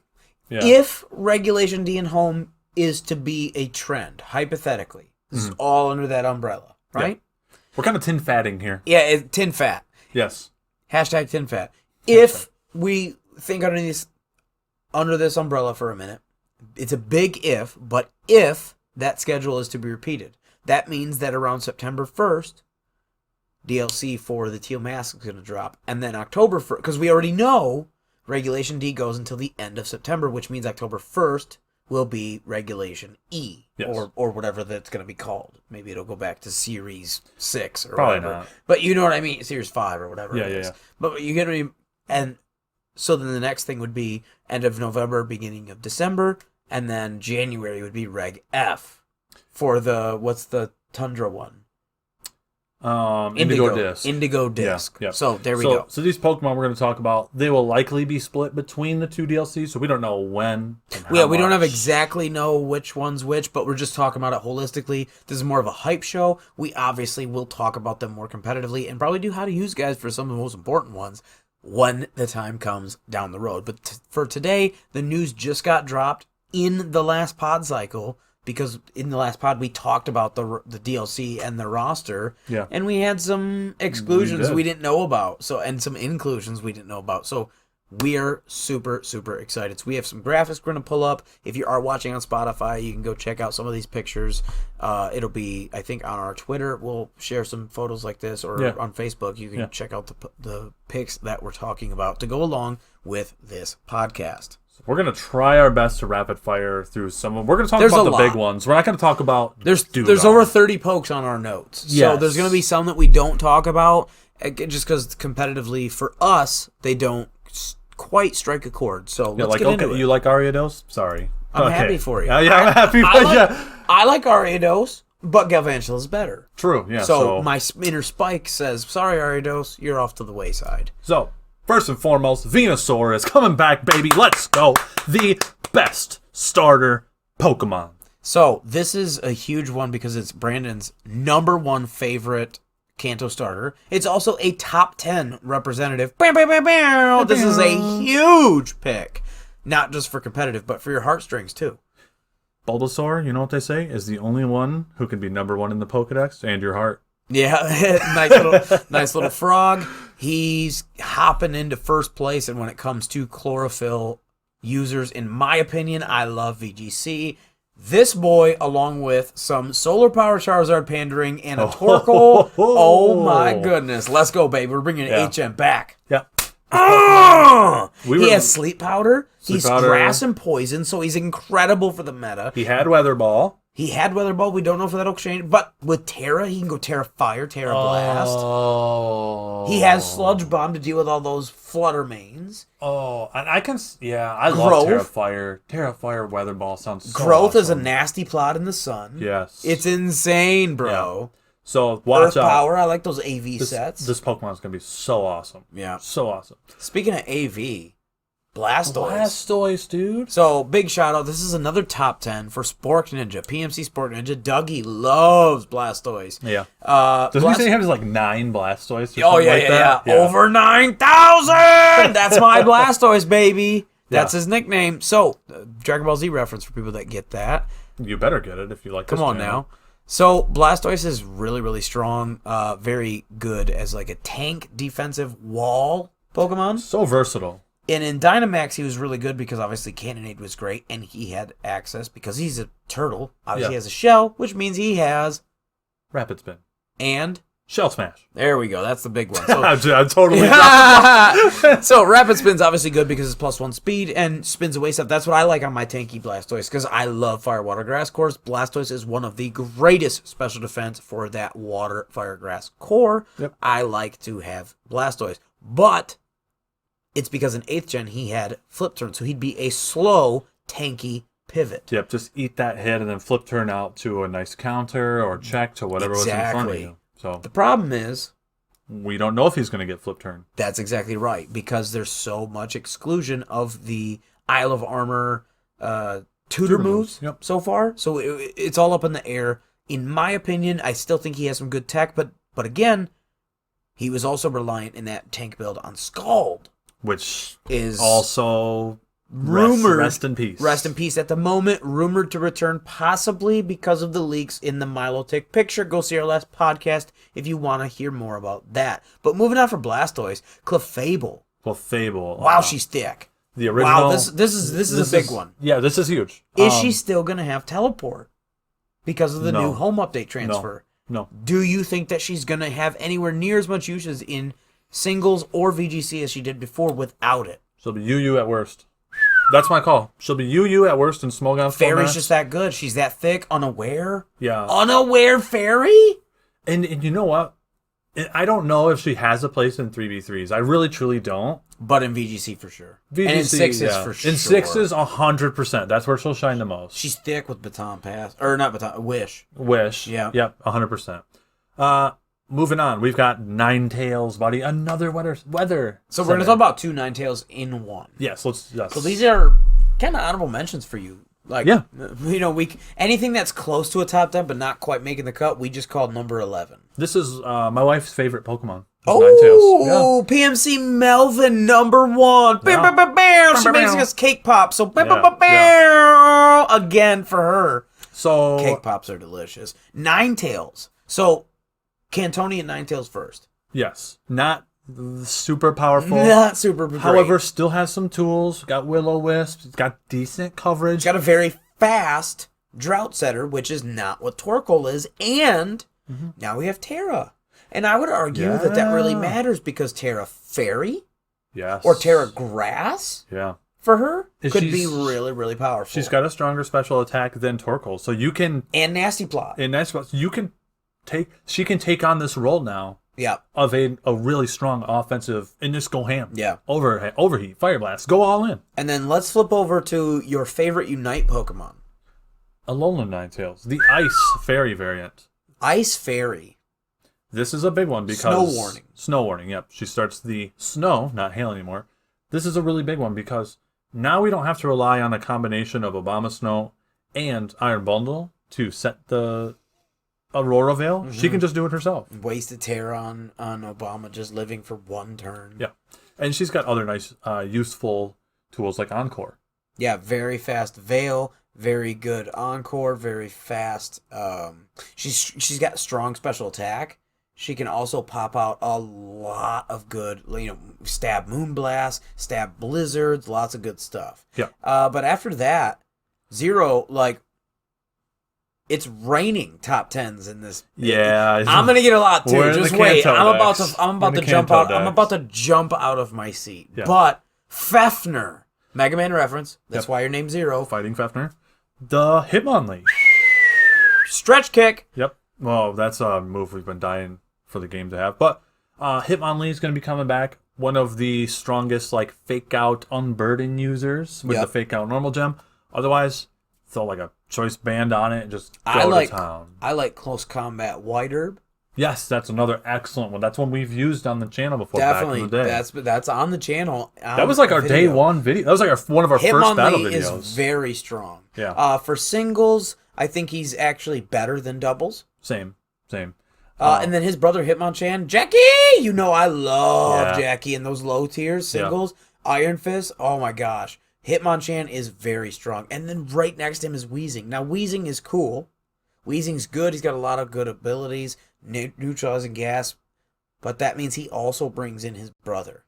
[SPEAKER 1] Yeah.
[SPEAKER 2] If Regulation D and Home is to be a trend, hypothetically, this is all under that umbrella, right?
[SPEAKER 1] Yeah. We're kind of tin fatting here.
[SPEAKER 2] Yeah, tin fat.
[SPEAKER 1] Yes.
[SPEAKER 2] Hashtag tin fat. If we think under this umbrella for a minute, it's a big if, but if that schedule is to be repeated, that means that around September 1st, DLC for the Teal Mask is going to drop. And then October 1st, because we already know Regulation D goes until the end of September, which means October 1st will be Regulation E, or whatever that's going to be called. Maybe it'll go back to Series 6 or
[SPEAKER 1] Probably
[SPEAKER 2] whatever.
[SPEAKER 1] not.
[SPEAKER 2] But you know what I mean? Series 5 or whatever it is.
[SPEAKER 1] Yeah.
[SPEAKER 2] But you get me. And so then the next thing would be end of November, beginning of December, and then January would be Reg F for what's the Tundra one?
[SPEAKER 1] Indigo Disc.
[SPEAKER 2] Indigo Disc.
[SPEAKER 1] Yeah.
[SPEAKER 2] So there we go.
[SPEAKER 1] So these Pokemon we're going to talk about, they will likely be split between the two DLCs, so we don't know when.
[SPEAKER 2] Yeah, we don't have exactly know which one's which, but we're just talking about it holistically. This is more of a hype show. We obviously will talk about them more competitively and probably do how to use guys for some of the most important ones when the time comes down the road. But for today, the news just got dropped in the last pod cycle, because in the last pod we talked about the DLC and the roster, and we had some exclusions we didn't know about, and some inclusions we didn't know about. So we are super, super excited. So we have some graphics we're going to pull up. If you are watching on Spotify, you can go check out some of these pictures. It'll be, I think, on our Twitter. We'll share some photos like this, or on Facebook. You can check out the pics that we're talking about to go along with this podcast.
[SPEAKER 1] We're going to try our best to rapid fire through some of them. We're going to talk about the big ones. We're not going to talk about...
[SPEAKER 2] There's over 30 pokes on our notes. So there's going to be some that we don't talk about, just because competitively for us, they don't quite strike a chord. So let's get into it.
[SPEAKER 1] You like Ariados? Sorry.
[SPEAKER 2] I'm happy for you.
[SPEAKER 1] Yeah, I'm happy for you.
[SPEAKER 2] I like Ariados, but Galvantula is better.
[SPEAKER 1] True, yeah.
[SPEAKER 2] So my inner spike says, sorry, Ariados, you're off to the wayside.
[SPEAKER 1] So... first and foremost, Venusaur is coming back, baby. Let's go. The best starter Pokemon.
[SPEAKER 2] So this is a huge one because it's Brandon's #1 favorite Kanto starter. It's also a top 10 representative. This is a huge pick. Not just for competitive, but for your heartstrings, too.
[SPEAKER 1] Bulbasaur, you know what they say, is the only one who can be #1 in the Pokedex and your heart.
[SPEAKER 2] Yeah, nice little frog. He's hopping into first place, and when it comes to chlorophyll users, in my opinion, I love VGC. This boy, along with some Solar Power Charizard Pandering and a Torkoal, oh my goodness. Let's go, baby. We're bringing HM back.
[SPEAKER 1] Yeah.
[SPEAKER 2] He has Sleep Powder. He's Grass and Poison, so he's incredible for the meta.
[SPEAKER 1] He had Weather Ball.
[SPEAKER 2] He had Weather Ball. We don't know if that'll change. But with Terra, he can go Terra Fire, Terra Blast.
[SPEAKER 1] Oh.
[SPEAKER 2] He has Sludge Bomb to deal with all those Flutter Mains.
[SPEAKER 1] Oh, and I can... yeah, I love Terra Fire. Terra Fire Weather Ball sounds so
[SPEAKER 2] Growth
[SPEAKER 1] awesome.
[SPEAKER 2] is a nasty plot in the sun.
[SPEAKER 1] Yes.
[SPEAKER 2] It's insane, bro.
[SPEAKER 1] Yeah. So, watch
[SPEAKER 2] Earth
[SPEAKER 1] out.
[SPEAKER 2] Power, I like those AV sets.
[SPEAKER 1] This Pokemon is going to be so awesome.
[SPEAKER 2] Yeah.
[SPEAKER 1] So awesome.
[SPEAKER 2] Speaking of AV... Blastoise,
[SPEAKER 1] dude.
[SPEAKER 2] So, big shout out. This is another top 10 for Sport Ninja. PMC Sport Ninja. Dougie loves Blastoise.
[SPEAKER 1] Yeah. Doesn't he say he has like 9 Blastoise?
[SPEAKER 2] Oh, yeah. Over 9,000! That's my Blastoise, baby. That's his nickname. So, Dragon Ball Z reference for people that get that.
[SPEAKER 1] You better get it if you like this
[SPEAKER 2] Come on now. So, Blastoise is really, really strong. Very good as like a tank defensive wall Pokemon.
[SPEAKER 1] So versatile.
[SPEAKER 2] And in Dynamax, he was really good because obviously Cannonade was great, and he had access because he's a turtle. Obviously, he has a shell, which means he has
[SPEAKER 1] Rapid Spin
[SPEAKER 2] and
[SPEAKER 1] Shell Smash.
[SPEAKER 2] There we go. That's the big one. So,
[SPEAKER 1] I'm totally.
[SPEAKER 2] So Rapid Spin's obviously good because it's +1 speed and spins away stuff. That's what I like on my tanky Blastoise because I love Fire, Water, Grass cores. Blastoise is one of the greatest special defense for that Water, Fire, Grass core.
[SPEAKER 1] Yep.
[SPEAKER 2] I like to have Blastoise, but it's because in 8th gen he had Flip Turn, so he'd be a slow, tanky pivot.
[SPEAKER 1] Yep, just eat that hit and then flip turn out to a nice counter or check to whatever was in front of you. So
[SPEAKER 2] the problem is
[SPEAKER 1] we don't know if he's going to get flip turn.
[SPEAKER 2] That's exactly right, because there's so much exclusion of the Isle of Armor tutor moves
[SPEAKER 1] Yep.
[SPEAKER 2] so far. So it's all up in the air. In my opinion, I still think he has some good tech, but again, he was also reliant in that tank build on Scald,
[SPEAKER 1] which
[SPEAKER 2] is
[SPEAKER 1] also
[SPEAKER 2] rumored.
[SPEAKER 1] Rest in peace.
[SPEAKER 2] Rest in peace. At the moment, rumored to return possibly because of the leaks in the Milotic picture. Go see our last podcast if you want to hear more about that. But moving on from Blastoise, Cleffable.
[SPEAKER 1] Cleffable.
[SPEAKER 2] Wow, she's thick.
[SPEAKER 1] The original.
[SPEAKER 2] Wow, this is a big one.
[SPEAKER 1] Yeah, this is huge.
[SPEAKER 2] Is she still going to have teleport because of the new home update transfer?
[SPEAKER 1] No.
[SPEAKER 2] Do you think that she's going to have anywhere near as much uses in singles or VGC as she did before without it?
[SPEAKER 1] She'll be UU at worst. That's my call. She'll be UU at worst in Smogon.
[SPEAKER 2] Fairy's just that good. She's that thick, unaware.
[SPEAKER 1] Yeah.
[SPEAKER 2] Unaware Fairy?
[SPEAKER 1] And you know what? I don't know if she has a place in 3v3s. I really, truly don't.
[SPEAKER 2] But in VGC for sure.
[SPEAKER 1] VGC,
[SPEAKER 2] and in sixes for sure.
[SPEAKER 1] In sixes, 100%. That's where she'll shine the most.
[SPEAKER 2] She's thick with Baton Pass. Or not Baton, Wish.
[SPEAKER 1] Wish.
[SPEAKER 2] Yeah.
[SPEAKER 1] Yep, 100%. Moving on. We've got Ninetales, buddy. Another weather.
[SPEAKER 2] So we're going to talk about 2 Ninetales in one.
[SPEAKER 1] Yes,
[SPEAKER 2] So these are kind of honorable mentions for you. Like,
[SPEAKER 1] yeah.
[SPEAKER 2] You know, anything that's close to a top 10 but not quite making the cut, we just called number 11.
[SPEAKER 1] This is my wife's favorite Pokemon.
[SPEAKER 2] Oh, yeah. PMC Melvin, number 1.
[SPEAKER 1] Yeah.
[SPEAKER 2] She makes us cake pops. So, again for her.
[SPEAKER 1] So
[SPEAKER 2] cake pops are delicious. Ninetales. So, Cantonian Ninetales first.
[SPEAKER 1] Yes. Not super powerful.
[SPEAKER 2] Not super great.
[SPEAKER 1] However, still has some tools. Got Will-O-Wisp. It's got decent coverage.
[SPEAKER 2] It's got a very fast Drought Setter, which is not what Torkoal is. And now we have Terra. And I would argue that really matters because Terra Fairy or Terra Grass for her could be really, really powerful.
[SPEAKER 1] She's got a stronger special attack than Torkoal. So you can...
[SPEAKER 2] And Nasty Plot.
[SPEAKER 1] You can take... She can take on this role now.
[SPEAKER 2] Yeah.
[SPEAKER 1] Of a really strong offensive, and just go ham.
[SPEAKER 2] Yeah.
[SPEAKER 1] Overheat, Fire Blast, go all in.
[SPEAKER 2] And then let's flip over to your favorite Unite Pokemon.
[SPEAKER 1] Alolan-Ninetales, the Ice Fairy variant.
[SPEAKER 2] Ice Fairy.
[SPEAKER 1] This is a big one because...
[SPEAKER 2] Snow Warning.
[SPEAKER 1] Snow Warning, yep. She starts the snow, not hail anymore. This is a really big one because now we don't have to rely on a combination of Obama Snow and Iron Bundle to set the Aurora Veil. She can just do it herself.
[SPEAKER 2] Wasted Terra on Obama just living for one turn.
[SPEAKER 1] Yeah. And she's got other nice, useful tools like Encore.
[SPEAKER 2] Yeah, very fast Veil, very good Encore, very fast. She's got strong special attack. She can also pop out a lot of good, stab Moonblast, stab Blizzards, lots of good stuff.
[SPEAKER 1] Yeah.
[SPEAKER 2] But after that, Zero, it's raining top 10s in this.
[SPEAKER 1] Yeah.
[SPEAKER 2] I'm gonna get a lot too. Just wait. I'm about to jump out.
[SPEAKER 1] Decks.
[SPEAKER 2] I'm about to jump out of my seat.
[SPEAKER 1] Yeah.
[SPEAKER 2] But Fefner, Mega Man reference. That's why your name's Zero.
[SPEAKER 1] Fighting Fefner. The Hitmonlee.
[SPEAKER 2] Stretch kick.
[SPEAKER 1] Yep. Well, that's a move we've been dying for the game to have. But Hitmonlee is going to be coming back. One of the strongest fake out unburden users with the fake out normal gem. Otherwise, throw a choice band on it and just go to town.
[SPEAKER 2] I like close combat White Herb.
[SPEAKER 1] Yes, that's another excellent one. That's one we've used on the channel before.
[SPEAKER 2] Definitely,
[SPEAKER 1] back in the day.
[SPEAKER 2] that's on the channel.
[SPEAKER 1] That was our day one video. That was one of our first battle videos.
[SPEAKER 2] Is very strong.
[SPEAKER 1] Yeah.
[SPEAKER 2] For singles, I think he's actually better than doubles.
[SPEAKER 1] Same.
[SPEAKER 2] And then his brother Hitmonchan, Jackie. I love Jackie in those low tiers singles. Yeah. Iron Fist. Oh my gosh, Hitmonchan is very strong. And then right next to him is Weezing. Now Weezing is cool. Weezing's good. He's got a lot of good abilities, neutralizing gas, but that means he also brings in his brother.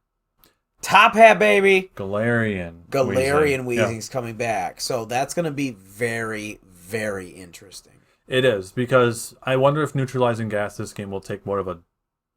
[SPEAKER 2] Top Hat, baby. GalarianWeezing's coming back. So that's going to be very, very interesting.
[SPEAKER 1] It is, because I wonder if neutralizing gas this game will take more of a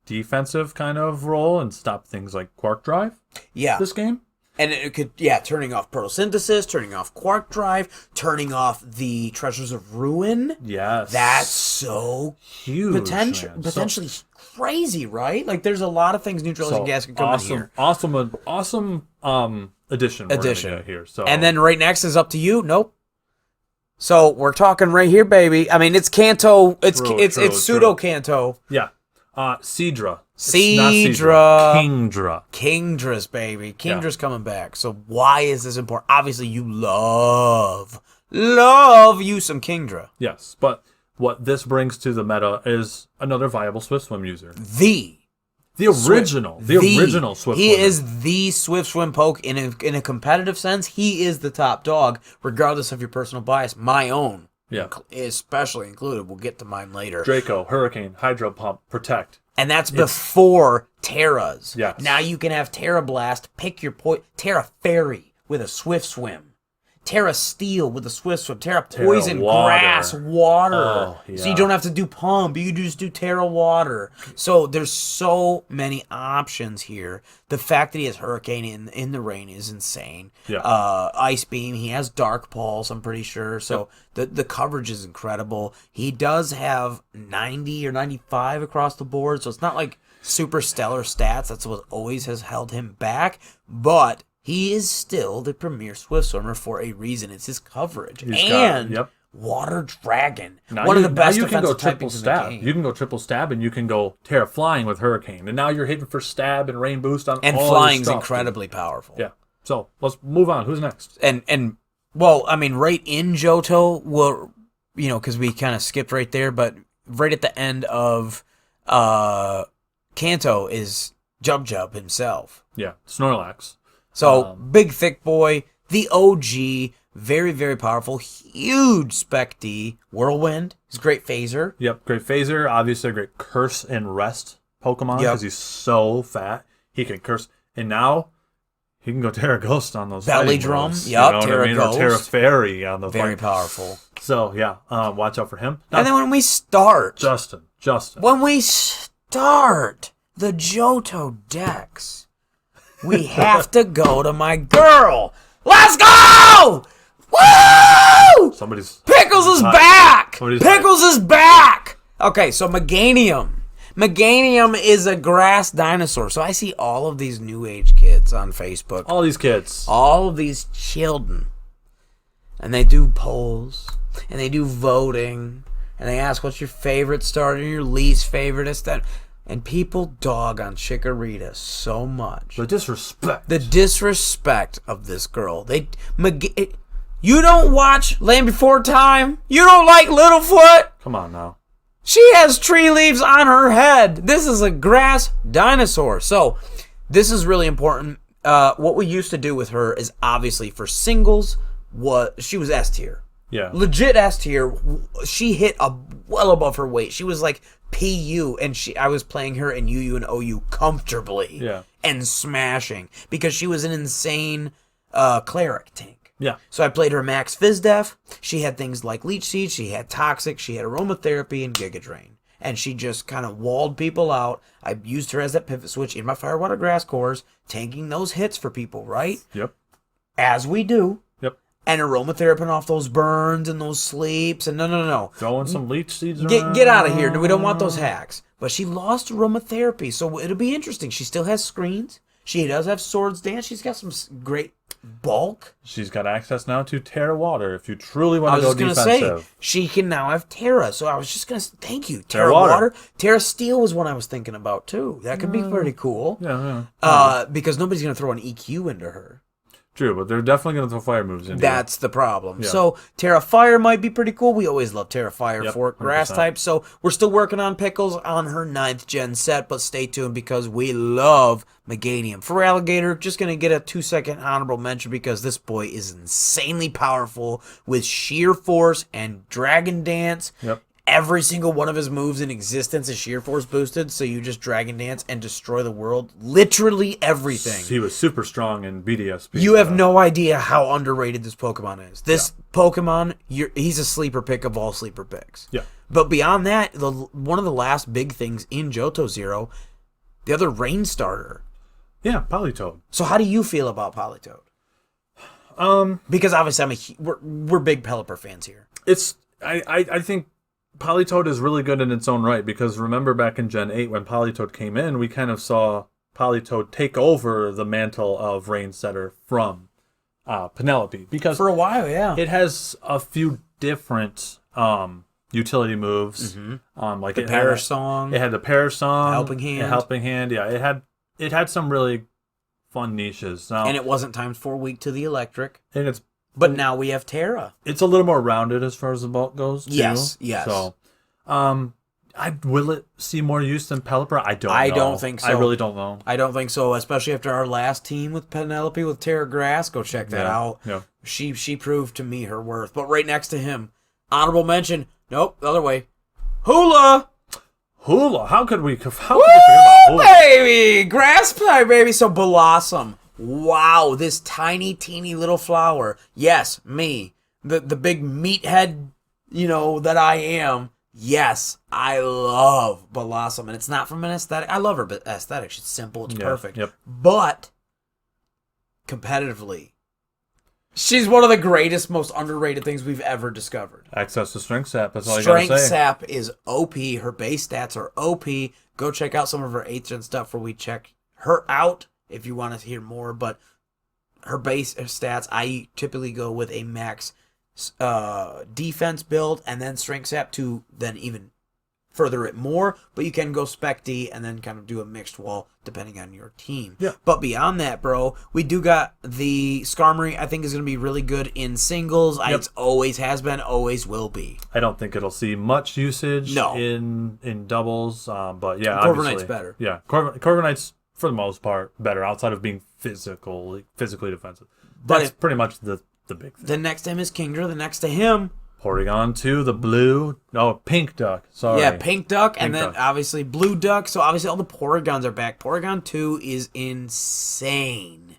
[SPEAKER 1] defensive kind of role and stop things like Quark Drive.
[SPEAKER 2] Yeah.
[SPEAKER 1] This game.
[SPEAKER 2] And it could, turning off photosynthesis, turning off Quark Drive, turning off the Treasures of Ruin.
[SPEAKER 1] Yes.
[SPEAKER 2] That's so
[SPEAKER 1] huge.
[SPEAKER 2] Potentially crazy, right? There's a lot of things neutralizing gas can come in here.
[SPEAKER 1] Awesome addition. Here. So. And
[SPEAKER 2] then right next is up to you. Nope. So we're talking right here, baby. I mean, it's Kanto. It's pseudo Kanto.
[SPEAKER 1] Yeah. Seadra.
[SPEAKER 2] Kingdra's, baby. Kingdra's coming back. So why is this important? Obviously, you love love you some Kingdra.
[SPEAKER 1] Yes, but what this brings to the meta is another viable Swift Swim user. The original Swift Swim.
[SPEAKER 2] He is the Swift Swim poke in a competitive sense. He is the top dog, regardless of your personal bias. My own, especially included. We'll get to mine later.
[SPEAKER 1] Draco, Hurricane, Hydro Pump, Protect.
[SPEAKER 2] And that's before Terras.
[SPEAKER 1] Yes.
[SPEAKER 2] Now you can have Terra Blast, pick your Terra Fairy with a Swift Swim. Terra Steel with a Swift Swim. Terra Poison, Grass, Water.
[SPEAKER 1] Oh, yeah.
[SPEAKER 2] So you don't have to do Pump. You just do Terra Water. So there's so many options here. The fact that he has Hurricane in the rain is insane.
[SPEAKER 1] Yeah.
[SPEAKER 2] Ice Beam. He has Dark Pulse, I'm pretty sure. So the coverage is incredible. He does have 90 or 95 across the board. So it's not like super stellar stats. That's what always has held him back. But he is still the premier Swift Swimmer for a reason. It's his coverage. Water Dragon. One of the best defensive typings in the game.
[SPEAKER 1] You can go triple stab and you can go Terra Flying with Hurricane. And now you're hitting for stab and Rain Boost on
[SPEAKER 2] and
[SPEAKER 1] all
[SPEAKER 2] flying's
[SPEAKER 1] stuff,
[SPEAKER 2] incredibly powerful.
[SPEAKER 1] Yeah. So let's move on. Who's next?
[SPEAKER 2] And well, I mean, right in Johto, well, because we kind of skipped right there, but right at the end of Kanto is Jub himself.
[SPEAKER 1] Yeah. Snorlax.
[SPEAKER 2] So, big, thick boy, the OG, very, very powerful, huge Spec D, Whirlwind, he's a great phaser.
[SPEAKER 1] Yep, great phaser, obviously a great curse and rest Pokemon because he's so fat. He can curse, and now he can go Terra Ghost on those
[SPEAKER 2] Belly Drum,
[SPEAKER 1] moves,
[SPEAKER 2] Terra Ghost.
[SPEAKER 1] Or Terra Fairy on those.
[SPEAKER 2] Very powerful.
[SPEAKER 1] So, yeah, watch out for him. Now,
[SPEAKER 2] and then when we start.
[SPEAKER 1] Justin.
[SPEAKER 2] When we start the Johto decks, we have to go to my girl. Let's go! Woo! Pickles is back! Pickles is back! Okay, so Meganium. Meganium is a grass dinosaur. So I see all of these new age kids on Facebook.
[SPEAKER 1] All these kids.
[SPEAKER 2] All of these children. And they do polls. And they do voting. And they ask what's your favorite starter and your least favorite. And people dog on Chikorita so much.
[SPEAKER 1] The disrespect
[SPEAKER 2] of this girl. You don't watch Land Before Time? You don't like Littlefoot?
[SPEAKER 1] Come on now.
[SPEAKER 2] She has tree leaves on her head. This is a grass dinosaur. So, this is really important. What we used to do with her is obviously for singles, she was S tier.
[SPEAKER 1] Yeah.
[SPEAKER 2] Legit S tier. She hit well above her weight. She was like PU, and I was playing her in UU and OU comfortably.
[SPEAKER 1] Yeah.
[SPEAKER 2] And smashing because she was an insane cleric tank.
[SPEAKER 1] Yeah.
[SPEAKER 2] So I played her max Fizdef. She had things like Leech Seed, she had Toxic, she had Aromatherapy, and Giga Drain. And she just kind of walled people out. I used her as that pivot switch in my Fire Water Grass cores, tanking those hits for people, right?
[SPEAKER 1] Yep.
[SPEAKER 2] As we do.
[SPEAKER 1] Yep.
[SPEAKER 2] And aromatheraping off those burns and those sleeps. And no.
[SPEAKER 1] Throwing some Leech Seeds around.
[SPEAKER 2] Get out of here. We don't want those hacks. But she lost aromatherapy, so it'll be interesting. She still has screens. She does have Swords Dance. She's got some great bulk.
[SPEAKER 1] She's got access now to Terra Water if you truly want to go defensive.
[SPEAKER 2] I was just going to say, she can now have Terra. So I was just going to say, thank you. Terra Water. Terra Steel was one I was thinking about, too. That could be pretty cool.
[SPEAKER 1] Yeah.
[SPEAKER 2] Because nobody's going to throw an EQ into her.
[SPEAKER 1] True, but they're definitely going to throw fire moves in.
[SPEAKER 2] That's the problem. Yeah. So Terra Fire might be pretty cool. We always love Terra Fire for grass 100%. Types. So we're still working on Pickles on her 9th gen set, but stay tuned because we love Meganium. Feraligatr, just going to get a 2-second honorable mention because this boy is insanely powerful with Sheer Force and Dragon Dance.
[SPEAKER 1] Yep.
[SPEAKER 2] Every single one of his moves in existence is Sheer Force boosted, so you just Dragon Dance and destroy the world. Literally everything.
[SPEAKER 1] He was super strong in BDSP.
[SPEAKER 2] You have no idea how underrated this Pokemon is. This Pokemon, he's a sleeper pick of all sleeper picks.
[SPEAKER 1] Yeah.
[SPEAKER 2] But beyond that, one of the last big things in Johto Zero, the other rain starter.
[SPEAKER 1] Yeah, Politoed.
[SPEAKER 2] So how do you feel about Politoed? Because obviously we're big Pelipper fans here.
[SPEAKER 1] I think Politoed is really good in its own right because remember back in Gen 8 when Politoed came in, we kind of saw Politoed take over the mantle of Rain Setter from Penelope. Because
[SPEAKER 2] for a while, yeah.
[SPEAKER 1] It has a few different utility moves. Mm-hmm. Like
[SPEAKER 2] the Perish Song.
[SPEAKER 1] It had the Perish Song.
[SPEAKER 2] Helping Hand.
[SPEAKER 1] Yeah, it had some really fun niches. Now,
[SPEAKER 2] and it wasn't times 4 weak to the electric.
[SPEAKER 1] And
[SPEAKER 2] But now we have Terra.
[SPEAKER 1] It's a little more rounded as far as the bulk goes, too.
[SPEAKER 2] Yes.
[SPEAKER 1] So, will it see more use than Pelipper? I don't know.
[SPEAKER 2] I don't think so.
[SPEAKER 1] I really don't know.
[SPEAKER 2] I don't think so, especially after our last team with Penelope with Terra Grass. Go check that out.
[SPEAKER 1] Yeah.
[SPEAKER 2] She proved to me her worth. But right next to him, honorable mention. Nope, the other way. Hula!
[SPEAKER 1] How could we forget about Hula?
[SPEAKER 2] Baby! Grass type, baby. So Bellossom. Wow, this tiny, teeny little flower. Yes, me. The big meathead, that I am. Yes, I love Bellossom. And it's not from an aesthetic. I love her aesthetic. She's simple. It's perfect.
[SPEAKER 1] Yep.
[SPEAKER 2] But, competitively, she's one of the greatest, most underrated things we've ever discovered.
[SPEAKER 1] Access to Strength Sap. That's all you gotta say.
[SPEAKER 2] Strength Sap is OP. Her base stats are OP. Go check out some of her 8th gen stuff where we check her out if you want to hear more. But her base stats, I typically go with a max defense build and then Strength Sap to then even further it more. But you can go Spec D and then kind of do a mixed wall depending on your team.
[SPEAKER 1] Yeah.
[SPEAKER 2] But beyond that, bro, we do got the Skarmory. I think is going to be really good in singles.
[SPEAKER 1] Yep.
[SPEAKER 2] It always has been, always will be.
[SPEAKER 1] I don't think it'll see much usage in doubles, but yeah,
[SPEAKER 2] Corviknight's better.
[SPEAKER 1] Yeah, Corviknight's for the most part better outside of being physically defensive. That's pretty much the big thing.
[SPEAKER 2] The next to him is Kingdra. The next to him,
[SPEAKER 1] Porygon 2, the blue, pink duck. Sorry.
[SPEAKER 2] Yeah, pink duck, and then
[SPEAKER 1] duck.
[SPEAKER 2] obviously blue duck. So obviously all the Porygons are back. Porygon 2 is insane.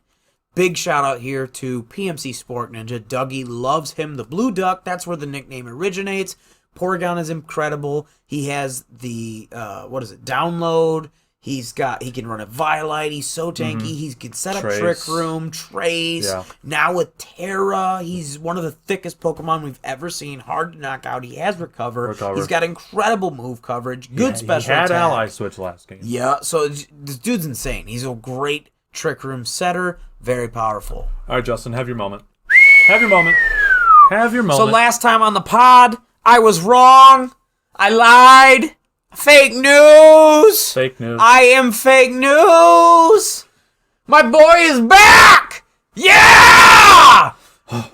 [SPEAKER 2] Big shout out here to PMC Sport Ninja. Dougie loves him. The blue duck, that's where the nickname originates. Porygon is incredible. He has the, download. He can run a Violite. He's so tanky. He can set up
[SPEAKER 1] Trace.
[SPEAKER 2] Trick Room, Trace.
[SPEAKER 1] Yeah.
[SPEAKER 2] Now with Terra, he's one of the thickest Pokemon we've ever seen. Hard to knock out. He has Recover. He's got incredible move coverage. Good special attack.
[SPEAKER 1] He had Ally Switch last game.
[SPEAKER 2] Yeah, so this dude's insane. He's a great Trick Room setter. Very powerful.
[SPEAKER 1] All right, Justin, have your moment. Have your moment. Have your moment.
[SPEAKER 2] So last time on the pod, I was wrong. I lied. Fake news!
[SPEAKER 1] Fake news.
[SPEAKER 2] I am fake news! My boy is back! Yeah!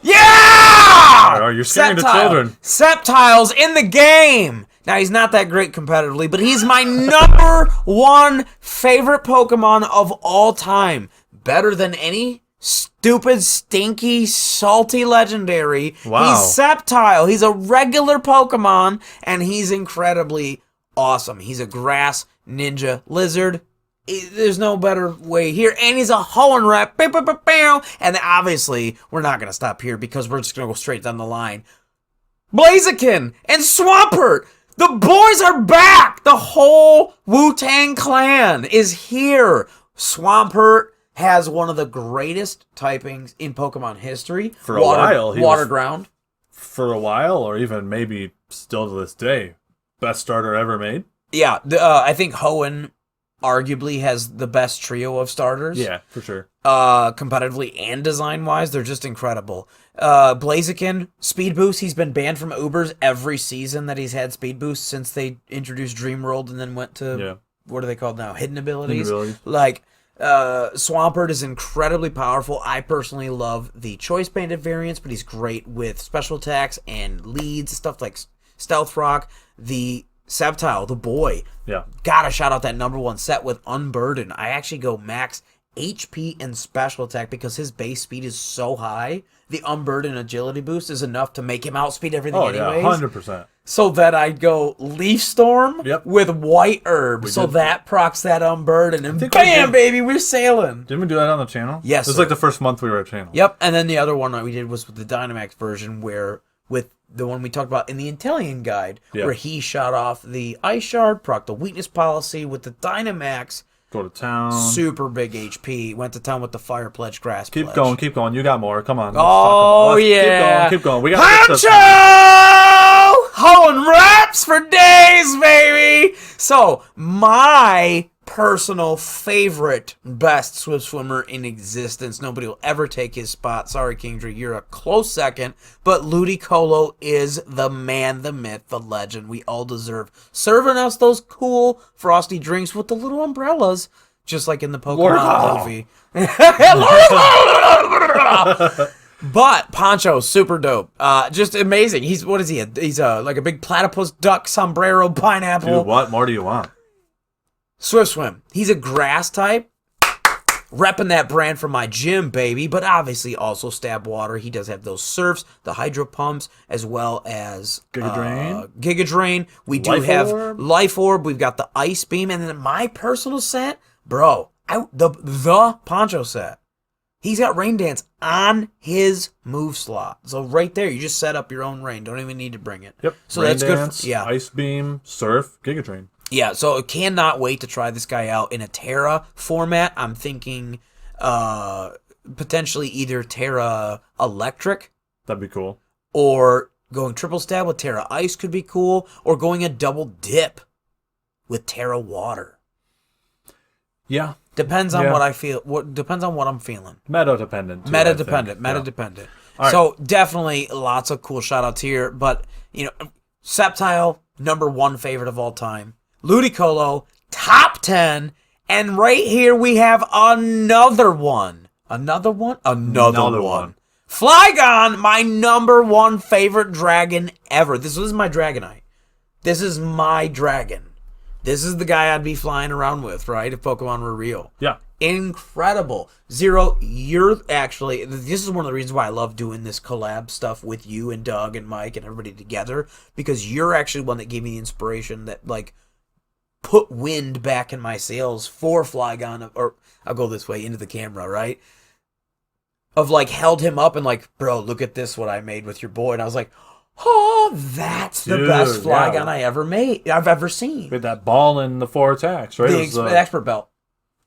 [SPEAKER 2] Yeah!
[SPEAKER 1] You're scaring the children.
[SPEAKER 2] Sceptile's in the game! Now, he's not that great competitively, but he's my number one favorite Pokemon of all time. Better than any stupid, stinky, salty legendary.
[SPEAKER 1] Wow.
[SPEAKER 2] He's Sceptile. He's a regular Pokemon, and he's incredibly awesome. He's a grass ninja lizard. There's no better way here. And he's a Hoenn rep. And obviously, we're not going to stop here because we're just going to go straight down the line. Blaziken and Swampert. The boys are back. The whole Wu-Tang clan is here. Swampert has one of the greatest typings in Pokemon history.
[SPEAKER 1] For a while.
[SPEAKER 2] Water ground.
[SPEAKER 1] For a while, or even maybe still to this day. Best starter ever made?
[SPEAKER 2] Yeah, I think Hoenn arguably has the best trio of starters.
[SPEAKER 1] Yeah, for sure.
[SPEAKER 2] Competitively and design-wise, they're just incredible. Blaziken, Speed Boost, he's been banned from Ubers every season that he's had Speed Boost since they introduced Dream World and then went to, what are they called now? Hidden abilities. Swampert is incredibly powerful. I personally love the Choice Banded variants, but he's great with special attacks and leads, stuff like Stealth Rock. The Sceptile, the boy.
[SPEAKER 1] Yeah.
[SPEAKER 2] Gotta shout out that number one set with Unburden. I actually go max HP and special attack because his base speed is so high. The Unburden agility boost is enough to make him outspeed everything anyways.
[SPEAKER 1] 100%.
[SPEAKER 2] So that I'd go Leaf Storm with White Herb. That procs that Unburden. And bam, baby, we're sailing.
[SPEAKER 1] Didn't we do that on the channel?
[SPEAKER 2] Yes.
[SPEAKER 1] It was like the first month we were at channel.
[SPEAKER 2] Yep. And then the other one that we did was with the Dynamax version with the one we talked about in the Inteleon guide, where he shot off the Ice Shard, proc the Weakness Policy with the Dynamax.
[SPEAKER 1] Go to town.
[SPEAKER 2] Super big HP. Went to town with the Fire Pledge, Grass Pledge.
[SPEAKER 1] Keep going. You got more. Come on. Keep going. We got
[SPEAKER 2] Poncho! Hoeing reps for days, baby! So, my personal favorite best Swift Swimmer in existence. Nobody will ever take his spot. Sorry, Kingdra, you're a close second. But Ludicolo is the man, the myth, the legend we all deserve. Serving us those cool frosty drinks with the little umbrellas, just like in the Pokemon movie. But Poncho, super dope. Just amazing. What is he? He's like a big platypus duck sombrero pineapple.
[SPEAKER 1] Dude, what more do you want?
[SPEAKER 2] Swift Swim. He's a grass type. Repping that brand from my gym, baby. But obviously also Stab Water. He does have those surfs, the hydro pumps, as well as Giga Drain. We do have Life Orb. We've got the Ice Beam. And then my personal set, bro, the Poncho set. He's got Rain Dance on his move slot. So right there, you just set up your own rain. Don't even need to bring it.
[SPEAKER 1] Yep.
[SPEAKER 2] So
[SPEAKER 1] Rain
[SPEAKER 2] that's
[SPEAKER 1] Dance,
[SPEAKER 2] good. Yeah.
[SPEAKER 1] Ice Beam, Surf, Giga Drain.
[SPEAKER 2] Yeah, so I cannot wait to try this guy out in a Terra format. I'm thinking potentially either Terra Electric.
[SPEAKER 1] That'd be cool.
[SPEAKER 2] Or going triple stab with Terra Ice could be cool. Or going a double dip with Terra Water.
[SPEAKER 1] Yeah.
[SPEAKER 2] Depends on what I feel. Depends on what I'm feeling.
[SPEAKER 1] Meta dependent.
[SPEAKER 2] Meta dependent. Right. So definitely lots of cool shout outs here. But, Sceptile, #1 favorite of all time. Ludicolo, top 10. And right here we have another one. Another one. Flygon, my #1 favorite dragon ever. This is my Dragonite. This is my dragon. This is the guy I'd be flying around with, right? If Pokemon were real.
[SPEAKER 1] Yeah.
[SPEAKER 2] Incredible. Zero, this is one of the reasons why I love doing this collab stuff with you and Doug and Mike and everybody together, because you're actually one that gave me the inspiration that, put wind back in my sails for Flygon, or I'll go this way into the camera, right? Of held him up and bro, look at this, what I made with your boy. And I was like, oh, that's the best Flygon I've ever seen.
[SPEAKER 1] With that ball and the 4 attacks, right?
[SPEAKER 2] The expert belt.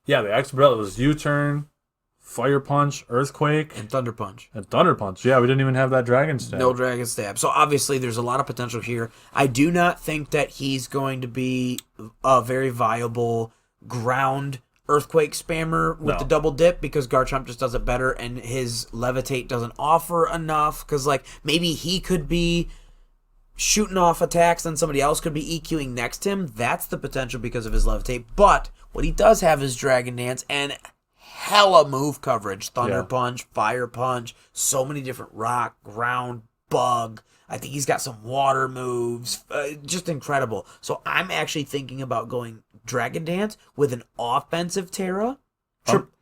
[SPEAKER 1] Yeah, the expert belt was U-turn, Fire Punch, Earthquake,
[SPEAKER 2] and Thunder Punch.
[SPEAKER 1] Yeah, we didn't even have that Dragon Stab.
[SPEAKER 2] No Dragon Stab. So obviously there's a lot of potential here. I do not think that he's going to be a very viable ground Earthquake spammer with the double dip, because Garchomp just does it better and his Levitate doesn't offer enough, because maybe he could be shooting off attacks and somebody else could be EQing next to him. That's the potential because of his Levitate. But what he does have is Dragon Dance and hella move coverage. Thunder Punch, Fire Punch, so many different rock, ground, bug. I think he's got some water moves. Just incredible. So I'm actually thinking about going Dragon Dance with an offensive Terra.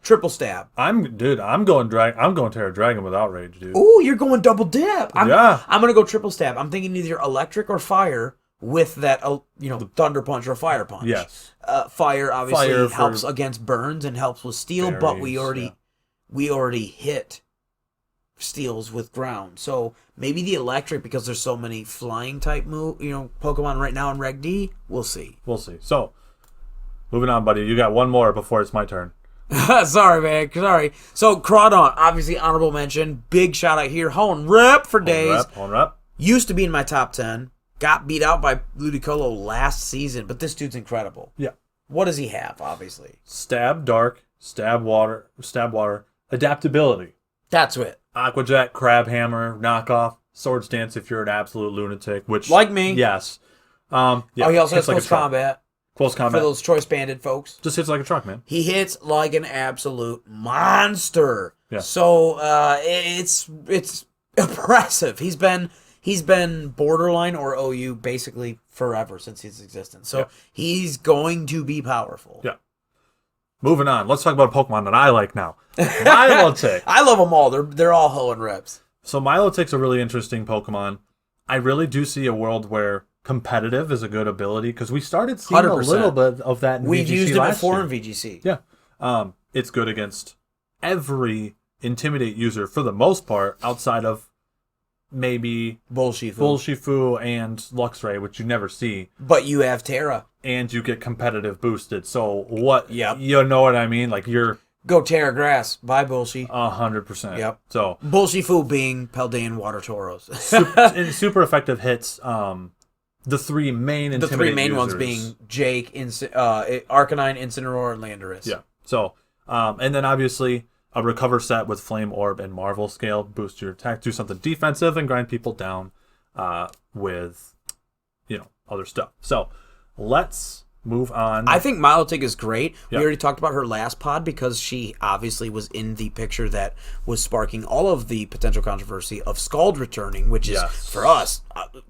[SPEAKER 2] Triple stab.
[SPEAKER 1] I'm going Terra Dragon with Outrage, dude.
[SPEAKER 2] Ooh, you're going double dip. I'm going to go triple stab. I'm thinking either electric or fire with that, Thunder Punch or Fire Punch.
[SPEAKER 1] Yes.
[SPEAKER 2] Fire obviously helps against burns and helps with steel, but we already hit steals with ground. So maybe the electric, because there's so many flying type Pokemon right now in Reg D. We'll see.
[SPEAKER 1] So, moving on, buddy. You got one more before it's my turn.
[SPEAKER 2] Sorry, man. Sorry. So, Crawdaunt, obviously honorable mention. Big shout out here. Hone rep for days.
[SPEAKER 1] Hone rep.
[SPEAKER 2] Used to be in my top 10. Got beat out by Ludicolo last season, but this dude's incredible.
[SPEAKER 1] Yeah.
[SPEAKER 2] What does he have, obviously?
[SPEAKER 1] Stab Dark, Stab Water, Adaptability.
[SPEAKER 2] That's it.
[SPEAKER 1] Aqua Jet, Crab Hammer, Knockoff, Swords Dance if you're an absolute lunatic, which...
[SPEAKER 2] Like me.
[SPEAKER 1] Yes.
[SPEAKER 2] He also has close combat.
[SPEAKER 1] Close combat.
[SPEAKER 2] For those choice banded folks.
[SPEAKER 1] Just hits like a truck, man.
[SPEAKER 2] He hits like an absolute monster.
[SPEAKER 1] Yeah.
[SPEAKER 2] So it's impressive. He's been borderline or OU basically forever since his existence. So he's going to be powerful.
[SPEAKER 1] Yeah. Moving on. Let's talk about a Pokemon that I like now. Milotic.
[SPEAKER 2] I love them all. They're all hoeing reps.
[SPEAKER 1] So Milotic's a really interesting Pokemon. I really do see a world where competitive is a good ability, because we started seeing 100%. A little bit of that in
[SPEAKER 2] We've
[SPEAKER 1] VGC
[SPEAKER 2] used it before
[SPEAKER 1] year.
[SPEAKER 2] in VGC.
[SPEAKER 1] Yeah. It's good against every Intimidate user for the most part, outside of maybe Bullshifu and Luxray, which you never see.
[SPEAKER 2] But you have Terra.
[SPEAKER 1] And you get competitive boosted. So what? Yep. You know what I mean? You're...
[SPEAKER 2] Go Terra Grass. Bye, Bullshi.
[SPEAKER 1] 100%.
[SPEAKER 2] Yep.
[SPEAKER 1] So
[SPEAKER 2] Bullshifu being Paldean Water Tauros.
[SPEAKER 1] super effective hits. The three main Intimidate
[SPEAKER 2] The three main
[SPEAKER 1] users.
[SPEAKER 2] ones being Jake, Arcanine, Incineroar, and Landorus.
[SPEAKER 1] Yeah. So, and then obviously a Recover set with Flame Orb and Marvel Scale. Boost your attack, do something defensive, and grind people down with, other stuff. So, let's move on.
[SPEAKER 2] I think Milotic is great.
[SPEAKER 1] Yep.
[SPEAKER 2] We already talked about her last pod because she obviously was in the picture that was sparking all of the potential controversy of Scald returning, which is, for us,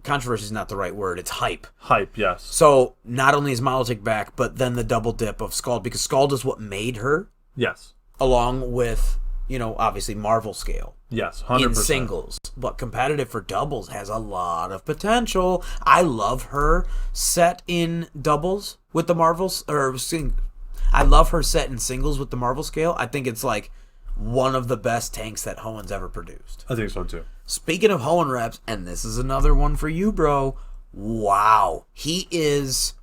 [SPEAKER 2] controversy is not the right word. It's hype.
[SPEAKER 1] Hype, yes.
[SPEAKER 2] So not only is Milotic back, but then the double dip of Scald, because Scald is what made her.
[SPEAKER 1] Yes.
[SPEAKER 2] Along with, obviously Marvel scale.
[SPEAKER 1] Yes, 100%.
[SPEAKER 2] In singles. But competitive for doubles has a lot of potential. I love her set in doubles with the Marvels. I love her set in singles with the Marvel scale. I think it's like one of the best tanks that Hoenn's ever produced.
[SPEAKER 1] I think so too.
[SPEAKER 2] Speaking of Hoenn reps, and this is another one for you, bro. Wow. He's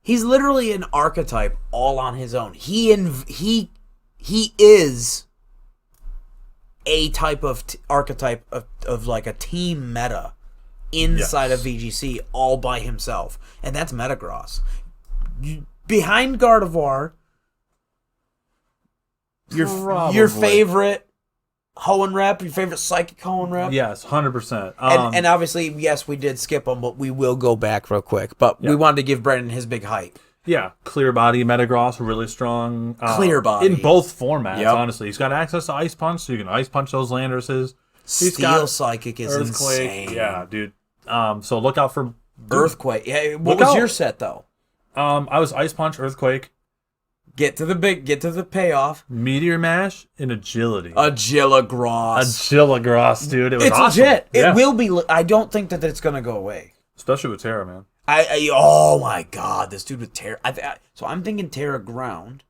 [SPEAKER 2] literally an archetype all on his own. He is a type of archetype of like a team meta inside of VGC all by himself, and that's Metagross. Behind Gardevoir, your favorite Hoenn rep, your favorite Psychic Hoenn rep.
[SPEAKER 1] Yes, 100%.
[SPEAKER 2] And obviously, yes, we did skip him, but we will go back real quick. But we wanted to give Brendan his big hype.
[SPEAKER 1] Yeah, clear body Metagross, really strong.
[SPEAKER 2] Clear body.
[SPEAKER 1] In both formats, honestly. He's got access to Ice Punch, so you can Ice Punch those Landorses.
[SPEAKER 2] Steel Psychic is
[SPEAKER 1] Earthquake.
[SPEAKER 2] insane.
[SPEAKER 1] Yeah, dude. So look out for...
[SPEAKER 2] Earthquake. Yeah, what was your set, though?
[SPEAKER 1] I was Ice Punch, Earthquake.
[SPEAKER 2] Get to the payoff.
[SPEAKER 1] Meteor Mash, and Agility.
[SPEAKER 2] Agilagross,
[SPEAKER 1] dude. It was
[SPEAKER 2] it's
[SPEAKER 1] awesome.
[SPEAKER 2] Legit. It will be. I don't think that it's going to go away.
[SPEAKER 1] Especially with Terra, man.
[SPEAKER 2] Oh my god, this dude with Terra. So I'm thinking Terra Ground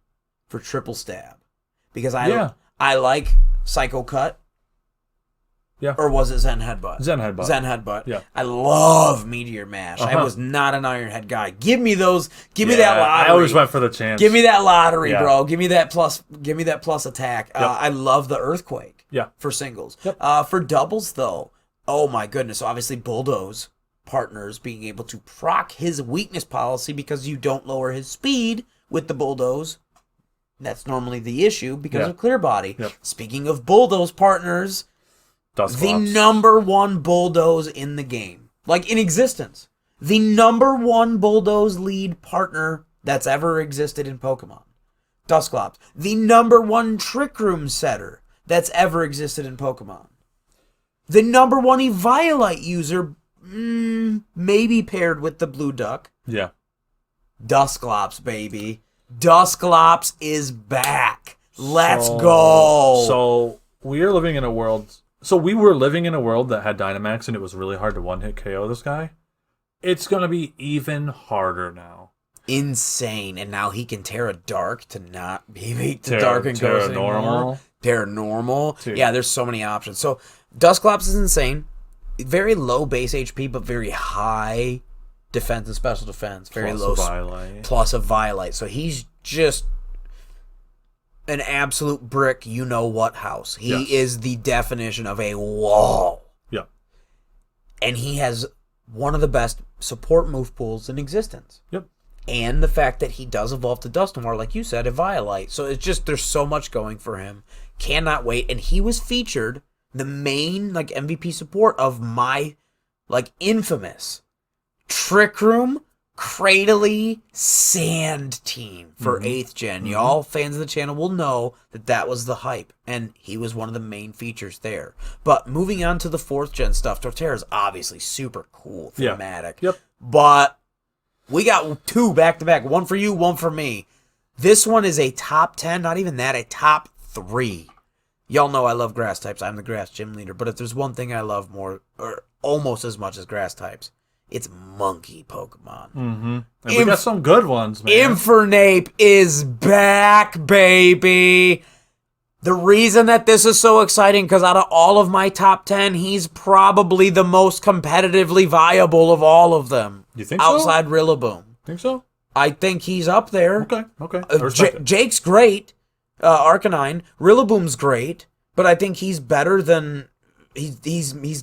[SPEAKER 2] for triple stab. Because I like Psycho Cut.
[SPEAKER 1] Yeah.
[SPEAKER 2] Or was it Zen Headbutt?
[SPEAKER 1] Zen Headbutt.
[SPEAKER 2] Yeah. I love Meteor Mash. I was not an Iron Head guy. Give me those. Give me that lottery.
[SPEAKER 1] I always went for the chance.
[SPEAKER 2] Give me that lottery, bro. Give me that plus attack.
[SPEAKER 1] Yep.
[SPEAKER 2] I love the Earthquake.
[SPEAKER 1] Yeah.
[SPEAKER 2] For singles.
[SPEAKER 1] Yep.
[SPEAKER 2] For doubles, though, oh my goodness. So obviously Bulldoze partners being able to proc his weakness policy because you don't lower his speed with the Bulldoze. That's normally the issue because of Clear Body.
[SPEAKER 1] Yep.
[SPEAKER 2] Speaking of Bulldoze partners,
[SPEAKER 1] Dusclops.
[SPEAKER 2] the number one Bulldoze in the game, like in existence, the number one Bulldoze lead partner that's ever existed in Pokemon, Dusclops. The number one Trick Room setter that's ever existed in Pokemon. The number one Eviolite user, maybe paired with the Blue Duck.
[SPEAKER 1] Yeah.
[SPEAKER 2] Dusclops, baby. Dusclops is back. Let's go.
[SPEAKER 1] So we are living in a world. So we were living in a world that had Dynamax, and it was really hard to one-hit KO this guy. It's gonna be even harder now.
[SPEAKER 2] Insane, and now he can Terra Dark to not be weak to Dark and Ghost anymore. Terra Normal. Yeah, there's so many options. So Dusclops is insane. Very low base HP, but very high defense and special defense. Very low. Plus a Violite. So he's just an absolute brick, you-know-what house. He is the definition of a wall.
[SPEAKER 1] Yeah.
[SPEAKER 2] And he has one of the best support move pools in existence.
[SPEAKER 1] Yep.
[SPEAKER 2] And the fact that he does evolve to Dusknoir, like you said, a Violite. So it's just, there's so much going for him. Cannot wait. And he was featured, the main like MVP support of my like infamous Trick Room Cradily Sand team for 8th gen. Y'all fans of the channel will know that that was the hype, and he was one of the main features there. But moving on to the 4th gen stuff, Torterra is obviously super cool, thematic.
[SPEAKER 1] Yep.
[SPEAKER 2] But we got 2 back-to-back, one for you, one for me. This one is a top 10, not even that, a top 3. Y'all know I love grass types. I'm the grass gym leader. But if there's one thing I love more, or almost as much as grass types, it's monkey Pokemon.
[SPEAKER 1] Mm-hmm. And we got some good ones, man.
[SPEAKER 2] Infernape is back, baby. The reason that this is so exciting, because out of all of my top 10, he's probably the most competitively viable of all of them.
[SPEAKER 1] You think
[SPEAKER 2] outside Rillaboom.
[SPEAKER 1] Think so?
[SPEAKER 2] I think he's up there.
[SPEAKER 1] Okay.
[SPEAKER 2] Jake's great. Arcanine. Rillaboom's great. But I think he's better than... He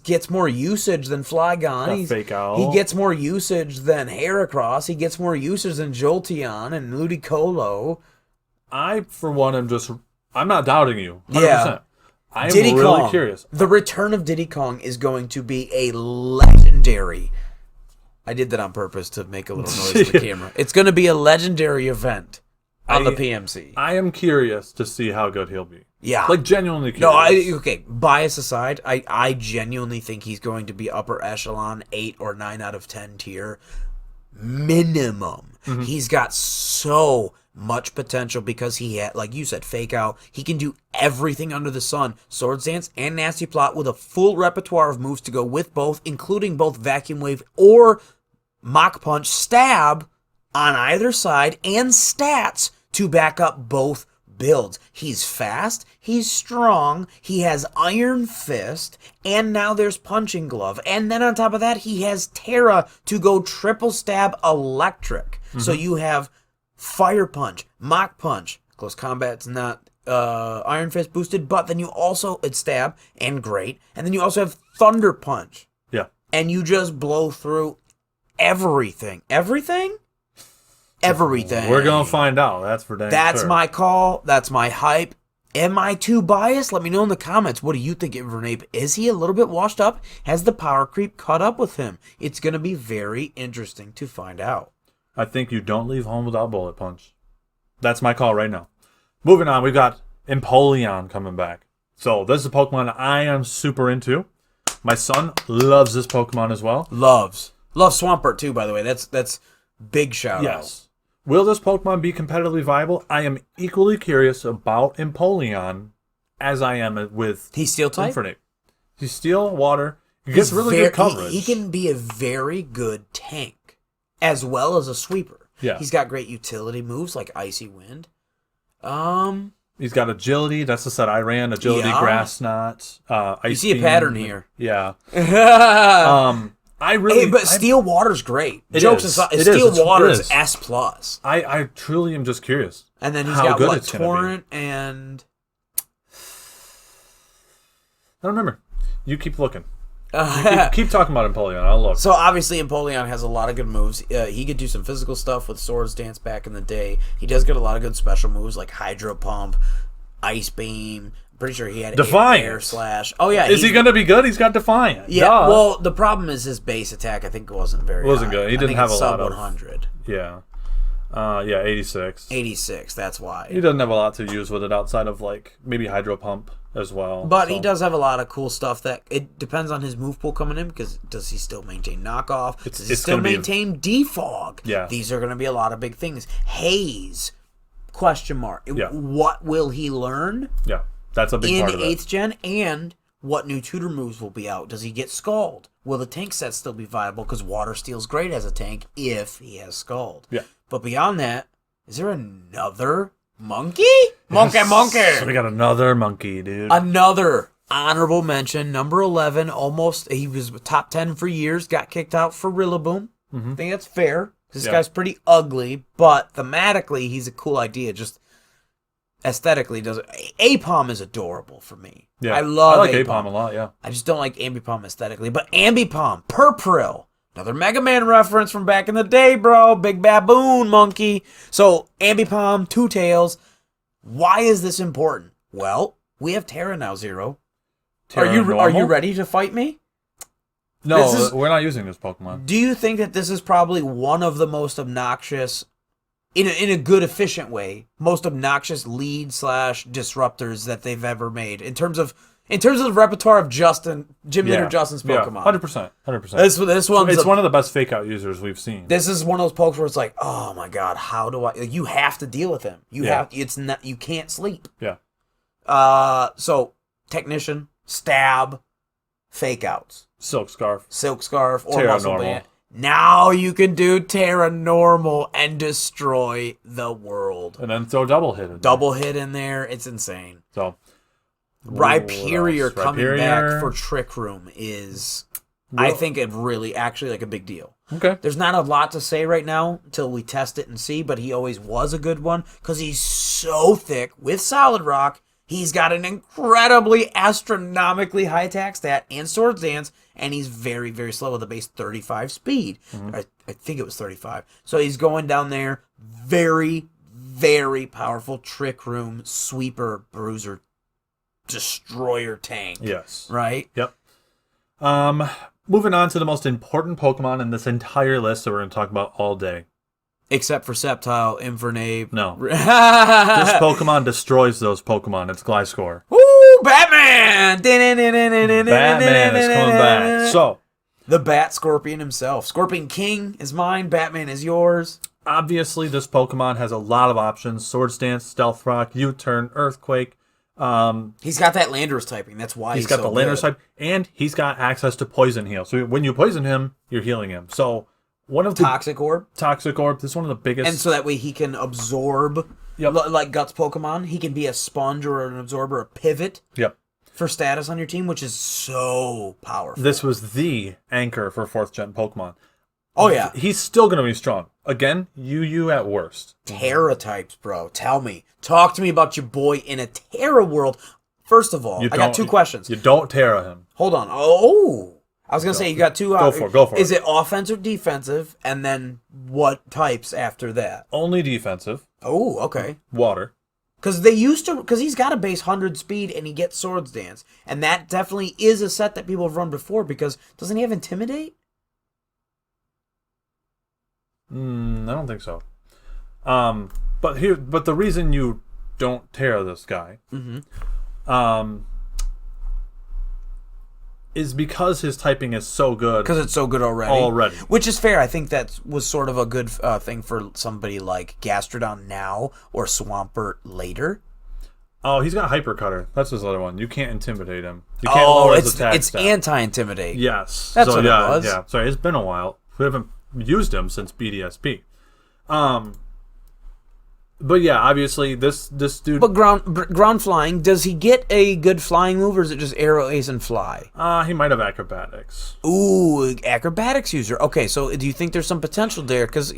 [SPEAKER 2] gets more usage than Flygon.
[SPEAKER 1] Fake Owl.
[SPEAKER 2] He gets more usage than Heracross. He gets more usage than Jolteon and Ludicolo.
[SPEAKER 1] I, for one, I'm not doubting you. 100%.
[SPEAKER 2] Yeah.
[SPEAKER 1] I am really curious.
[SPEAKER 2] The return of Diddy Kong is going to be a legendary I did that on purpose to make a little noise with the camera. It's going to be a legendary event on the PMC.
[SPEAKER 1] I am curious to see how good he'll be.
[SPEAKER 2] Yeah.
[SPEAKER 1] Like, genuinely curious.
[SPEAKER 2] No, okay, bias aside, I genuinely think he's going to be upper echelon, 8 or 9 out of 10 tier. Minimum. Mm-hmm. He's got so much potential because he had, like you said, Fake Out. He can do everything under the sun. Swords Dance and Nasty Plot with a full repertoire of moves to go with both, including both Vacuum Wave or Mach Punch, Stab on either side, and stats to back up both builds. He's fast, he's strong, he has Iron Fist, and now there's Punching Glove. And then on top of that, he has Terra to go triple stab electric. Mm-hmm. So you have Fire Punch, Mach Punch, close combat's not Iron Fist boosted, but then you also, it's stab, and great, and then you also have Thunder Punch.
[SPEAKER 1] Yeah.
[SPEAKER 2] And you just blow through everything. Everything? Everything.
[SPEAKER 1] We're going to find out. That's for dang
[SPEAKER 2] That's
[SPEAKER 1] sure.
[SPEAKER 2] my call. That's my hype. Am I too biased? Let me know in the comments. What do you think of Infernape? Is he a little bit washed up? Has the power creep caught up with him? It's going to be very interesting to find out.
[SPEAKER 1] I think you don't leave home without Bullet Punch. That's my call right now. Moving on, we've got Empoleon coming back. So this is a Pokemon I am super into. My son loves this Pokemon as well.
[SPEAKER 2] Loves Swampert too, by the way. That's big shout out.
[SPEAKER 1] Will this Pokemon be competitively viable? I am equally curious about Empoleon as I am with
[SPEAKER 2] He's Steel type?
[SPEAKER 1] Infernape. He's Steel, Water. He gets really good coverage.
[SPEAKER 2] He can be a very good tank as well as a sweeper.
[SPEAKER 1] Yeah.
[SPEAKER 2] He's got great utility moves like Icy Wind.
[SPEAKER 1] He's got agility. That's the set I ran. Agility, Grass Knot.
[SPEAKER 2] You see a pattern here.
[SPEAKER 1] Yeah.
[SPEAKER 2] Steel Water's great.
[SPEAKER 1] It
[SPEAKER 2] Jokes
[SPEAKER 1] is.
[SPEAKER 2] aside,
[SPEAKER 1] It
[SPEAKER 2] Steel
[SPEAKER 1] is.
[SPEAKER 2] Water
[SPEAKER 1] It
[SPEAKER 2] is
[SPEAKER 1] is.
[SPEAKER 2] S+.
[SPEAKER 1] I truly am just curious.
[SPEAKER 2] And then he's
[SPEAKER 1] how
[SPEAKER 2] got
[SPEAKER 1] good
[SPEAKER 2] what,
[SPEAKER 1] it's gonna
[SPEAKER 2] Torrent and...
[SPEAKER 1] I don't remember. You keep looking. Keep talking about Empoleon. I'll look.
[SPEAKER 2] So obviously Empoleon has a lot of good moves. He could do some physical stuff with Swords Dance back in the day. He does get a lot of good special moves like Hydro Pump, Ice Beam. Pretty sure he had
[SPEAKER 1] Defiant.
[SPEAKER 2] Air Slash. Oh yeah,
[SPEAKER 1] is he going to be good? He's got Defiant.
[SPEAKER 2] Yeah.
[SPEAKER 1] Duh.
[SPEAKER 2] Well, the problem is his base attack. I think wasn't very.
[SPEAKER 1] Wasn't
[SPEAKER 2] high.
[SPEAKER 1] good. He didn't have a lot of
[SPEAKER 2] 100.
[SPEAKER 1] Yeah. 86.
[SPEAKER 2] 86. That's why.
[SPEAKER 1] He doesn't have a lot to use with it outside of like maybe Hydro Pump as well.
[SPEAKER 2] But he does have a lot of cool stuff that it depends on his move pool coming in because does he still maintain knockoff? Does he still maintain defog?
[SPEAKER 1] Yeah.
[SPEAKER 2] These are going to be a lot of big things. Haze? Question mark.
[SPEAKER 1] Yeah.
[SPEAKER 2] What will he learn?
[SPEAKER 1] Yeah. That's a big part of it.
[SPEAKER 2] In 8th gen, and what new tutor moves will be out? Does he get Scald? Will the tank set still be viable? Because Water Steel's great as a tank if he has Scald.
[SPEAKER 1] Yeah.
[SPEAKER 2] But beyond that, is there another monkey? Monkey.
[SPEAKER 1] So we got another monkey, dude.
[SPEAKER 2] Another honorable mention, number 11. Almost, he was top 10 for years. Got kicked out for Rillaboom. I think that's fair. This guy's pretty ugly, but thematically, he's a cool idea. Just aesthetically, Apom is adorable for me.
[SPEAKER 1] Yeah,
[SPEAKER 2] I like
[SPEAKER 1] Apom a lot. Yeah,
[SPEAKER 2] I just don't like Ambipom aesthetically. But Ambipom, Purprill, another Mega Man reference from back in the day, bro. Big baboon monkey. So Ambipom, Two Tails. Why is this important? Well, we have Terra now, Zero. Are you ready to fight me?
[SPEAKER 1] No, we're not using this Pokemon.
[SPEAKER 2] Do you think that this is probably one of the most obnoxious, in a good, efficient way, most obnoxious lead / disruptors that they've ever made in terms of the repertoire of Gym Leader Justin's Pokemon?
[SPEAKER 1] 100%.
[SPEAKER 2] This one's
[SPEAKER 1] it's one of the best fake out users we've seen.
[SPEAKER 2] This is one of those pokes where it's like, oh my god, how do I? Like, you have to deal with him. You can't sleep.
[SPEAKER 1] Yeah.
[SPEAKER 2] So Technician, Stab, Fake Outs.
[SPEAKER 1] Silk Scarf,
[SPEAKER 2] or
[SPEAKER 1] Terra
[SPEAKER 2] Muscle
[SPEAKER 1] Normal.
[SPEAKER 2] Band. Now you can do Terra Normal and destroy the world.
[SPEAKER 1] And then throw Double Hit in
[SPEAKER 2] Hit in there. It's insane.
[SPEAKER 1] So,
[SPEAKER 2] Rhyperior coming back for Trick Room is, I think, actually like a big deal.
[SPEAKER 1] Okay.
[SPEAKER 2] There's not a lot to say right now until we test it and see, but he always was a good one because he's so thick with Solid Rock. He's got an incredibly astronomically high attack stat and Swords Dance, and he's very, very slow with a base 35 speed. I think it was 35. So he's going down there. Very, very powerful Trick Room, Sweeper, Bruiser, Destroyer tank.
[SPEAKER 1] Yes.
[SPEAKER 2] Right?
[SPEAKER 1] Yep. moving on to the most important Pokemon in this entire list that we're going to talk about all day.
[SPEAKER 2] Except for Sceptile, Infernape.
[SPEAKER 1] No. This Pokemon destroys those Pokemon. It's Gliscor.
[SPEAKER 2] Woo! Batman!
[SPEAKER 1] Batman is coming back. So,
[SPEAKER 2] the Bat Scorpion himself. Scorpion King is mine. Batman is yours.
[SPEAKER 1] Obviously, this Pokemon has a lot of options. Swords Dance, Stealth Rock, U-Turn, Earthquake.
[SPEAKER 2] He's got that Landorus typing. That's why he's
[SPEAKER 1] got
[SPEAKER 2] so
[SPEAKER 1] the Landorus type. And he's got access to Poison Heal. So when you poison him, you're healing him. So one of the...
[SPEAKER 2] Toxic Orb.
[SPEAKER 1] This is one of the biggest...
[SPEAKER 2] And so that way he can absorb, like Guts Pokemon. He can be a sponge or an absorber, a pivot.
[SPEAKER 1] Yep.
[SPEAKER 2] For status on your team, which is so powerful.
[SPEAKER 1] This was the anchor for 4th gen Pokemon.
[SPEAKER 2] Oh, yeah.
[SPEAKER 1] He's still going to be strong. Again, UU at worst.
[SPEAKER 2] Terra types, bro. Tell me. Talk to me about your boy in a Terra world. First of all, I got 2 questions.
[SPEAKER 1] You don't Terra him.
[SPEAKER 2] Hold on. Oh! I was going to say, you got 2...
[SPEAKER 1] Go for it.
[SPEAKER 2] Is it offensive, defensive, and then what types after that?
[SPEAKER 1] Only defensive.
[SPEAKER 2] Oh, okay.
[SPEAKER 1] Water.
[SPEAKER 2] Because he's got a base 100 speed and he gets Swords Dance. And that definitely is a set that people have run before because doesn't he have Intimidate?
[SPEAKER 1] I don't think so. But the reason you don't Terra this guy is because his typing is so good.
[SPEAKER 2] Because it's so good already. Which is fair. I think that was sort of a good thing for somebody like Gastrodon now or Swampert later.
[SPEAKER 1] Oh, he's got Hyper Cutter. That's his other one. You can't intimidate him. You can't lower his attack
[SPEAKER 2] it's
[SPEAKER 1] stat.
[SPEAKER 2] Anti-intimidate.
[SPEAKER 1] Yes.
[SPEAKER 2] That's what it was.
[SPEAKER 1] Yeah. Sorry, it's been a while. We haven't used him since BDSP. But yeah, obviously this dude.
[SPEAKER 2] But ground flying, does he get a good flying move, or is it just arrow, ace, and fly?
[SPEAKER 1] He might have acrobatics.
[SPEAKER 2] Ooh, acrobatics user. Okay, so do you think there's some potential there? Because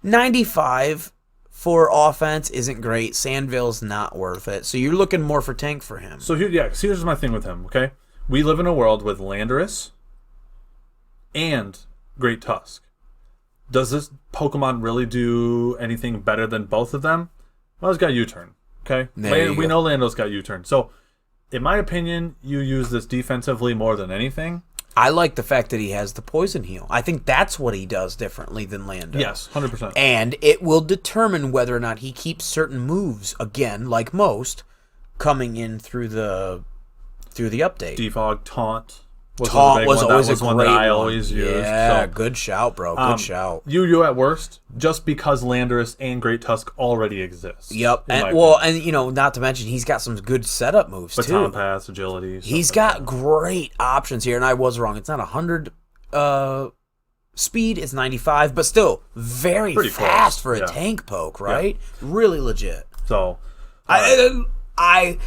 [SPEAKER 2] 95 for offense isn't great. Sandville's not worth it. So you're looking more for tank for him.
[SPEAKER 1] So here's my thing with him. Okay, we live in a world with Landorus and Great Tusk. Does this Pokemon really do anything better than both of them? Well, it's got U-Turn. Okay? We know Lando's got U-Turn. So, in my opinion, you use this defensively more than anything.
[SPEAKER 2] I like the fact that he has the Poison Heal. I think that's what he does differently than Lando.
[SPEAKER 1] Yes, 100%.
[SPEAKER 2] And it will determine whether or not he keeps certain moves, again, like most, coming in through the update.
[SPEAKER 1] Defog, Taunt.
[SPEAKER 2] Taunt was always a great
[SPEAKER 1] one that I always used.
[SPEAKER 2] Yeah, good shout, bro. Good shout.
[SPEAKER 1] UU at worst, just because Landorus and Great Tusk already exist.
[SPEAKER 2] Yep. And not to mention he's got some good setup moves too.
[SPEAKER 1] Baton Pass, agility.
[SPEAKER 2] He's got great options here, and I was wrong. It's not 100 speed, it's 95, but still very pretty fast for a tank poke, right? Yeah. Really legit.
[SPEAKER 1] So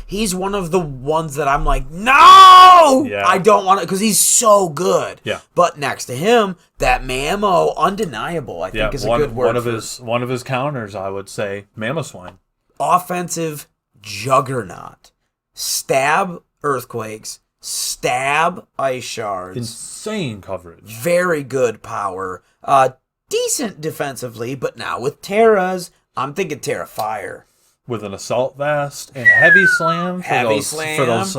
[SPEAKER 2] he's one of the ones that I'm like, no! Yeah. I don't want it because he's so good.
[SPEAKER 1] Yeah.
[SPEAKER 2] But next to him, that Mammo, undeniable, I think is a good word.
[SPEAKER 1] One of his counters, I would say, Mamoswine.
[SPEAKER 2] Offensive juggernaut. Stab Earthquakes. Stab Ice Shards.
[SPEAKER 1] Insane coverage.
[SPEAKER 2] Very good power. Decent defensively, but now with Terras, I'm thinking Terra Fire.
[SPEAKER 1] With an Assault Vest and Heavy Slam. For those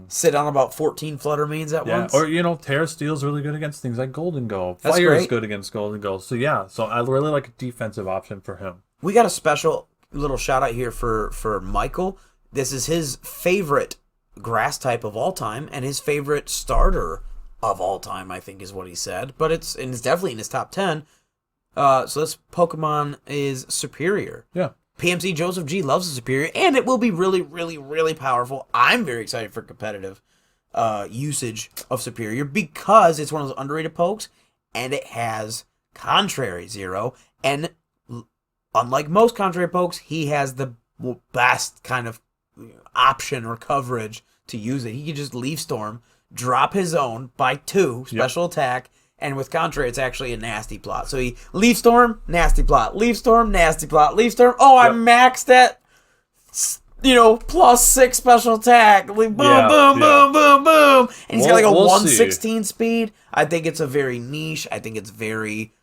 [SPEAKER 2] sit on about 14 Flutter Means at once.
[SPEAKER 1] Or, Terra Steel's really good against things like Golden Go. Fire is good against Golden Go. So, I really like a defensive option for him.
[SPEAKER 2] We got a special little shout out here for Michael. This is his favorite grass type of all time and his favorite starter of all time, I think is what he said. But it's definitely in his top 10. So this Pokemon is Superior.
[SPEAKER 1] Yeah.
[SPEAKER 2] PMC Joseph G loves the Superior, and it will be really, really, really powerful. I'm very excited for competitive usage of Superior because it's one of those underrated pokes, and it has Contrary Zero, and unlike most Contrary pokes, he has the best kind of option or coverage to use it. He can just Leaf Storm, drop his own by 2, special attack, and with Contrary, it's actually a nasty plot. So he Leaf Storm, nasty plot. Leaf Storm, nasty plot. Leaf Storm. Oh, I maxed at, +6 special attack. Boom, boom, boom, boom, boom. And he's got like a 116 speed. I think it's a very niche. I think it's very...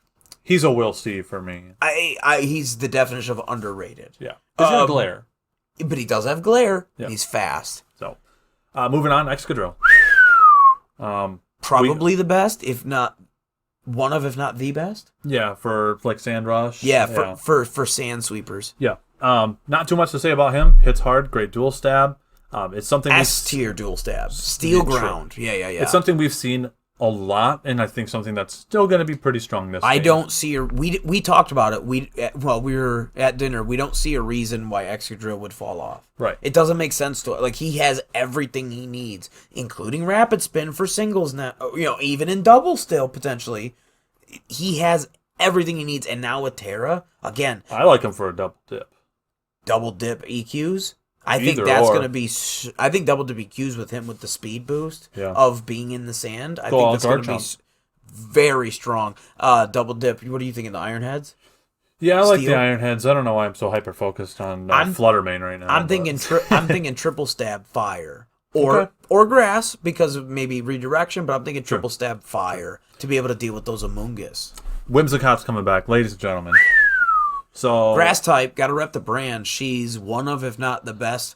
[SPEAKER 1] He's a Will See for me.
[SPEAKER 2] He's the definition of underrated.
[SPEAKER 1] Yeah. He's got Glare.
[SPEAKER 2] But he does have Glare. Yeah. And he's fast.
[SPEAKER 1] So, moving on, Excadrill.
[SPEAKER 2] probably the best, if not one of, if not the best.
[SPEAKER 1] Yeah, for like Sand Rush.
[SPEAKER 2] Yeah, for Sand Sweepers.
[SPEAKER 1] Yeah. Not too much to say about him. Hits hard, great dual stab. It's something
[SPEAKER 2] S-tier dual stab. Steel ground. Yeah.
[SPEAKER 1] It's something we've seen a lot, and I think something that's still going to be pretty strong this
[SPEAKER 2] I
[SPEAKER 1] game.
[SPEAKER 2] don't see a... We talked about it. We were at dinner. We don't see a reason why Excadrill would fall off.
[SPEAKER 1] Right.
[SPEAKER 2] It doesn't make sense to it. Like, he has everything he needs, including Rapid Spin for singles now. Even in double still, potentially. He has everything he needs, and now with Terra, again...
[SPEAKER 1] I like him for a double dip.
[SPEAKER 2] Double dip EQs? I think that's going to be... I think double dip EQs with him with the speed boost of being in the sand. I think that's going to be very strong. Double dip. What do you think of the Iron Heads?
[SPEAKER 1] Yeah, I like the Iron Heads. I don't know why I'm so hyper-focused on Fluttermane right now.
[SPEAKER 2] I'm thinking triple stab fire. Or grass, because of maybe redirection, but I'm thinking triple stab fire to be able to deal with those Amoonguss.
[SPEAKER 1] Whimsicott's coming back, ladies and gentlemen. So
[SPEAKER 2] grass type, gotta rep the brand. She's one of, if not the best,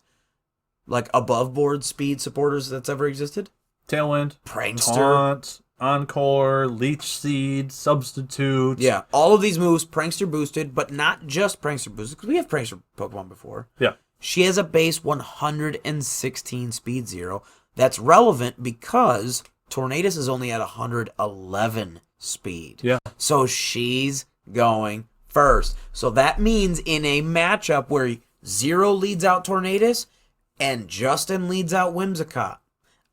[SPEAKER 2] like above board speed supporters that's ever existed.
[SPEAKER 1] Tailwind,
[SPEAKER 2] Prankster,
[SPEAKER 1] Taunt, Encore, Leech Seed, Substitute.
[SPEAKER 2] Yeah, all of these moves Prankster boosted, but not just Prankster boosted, because we have Prankster Pokemon before.
[SPEAKER 1] Yeah.
[SPEAKER 2] She has a base 116 speed 0. That's relevant because Tornadus is only at 111 speed.
[SPEAKER 1] Yeah.
[SPEAKER 2] So she's going first. So that means in a matchup where Zero leads out Tornadus and Justin leads out Whimsicott,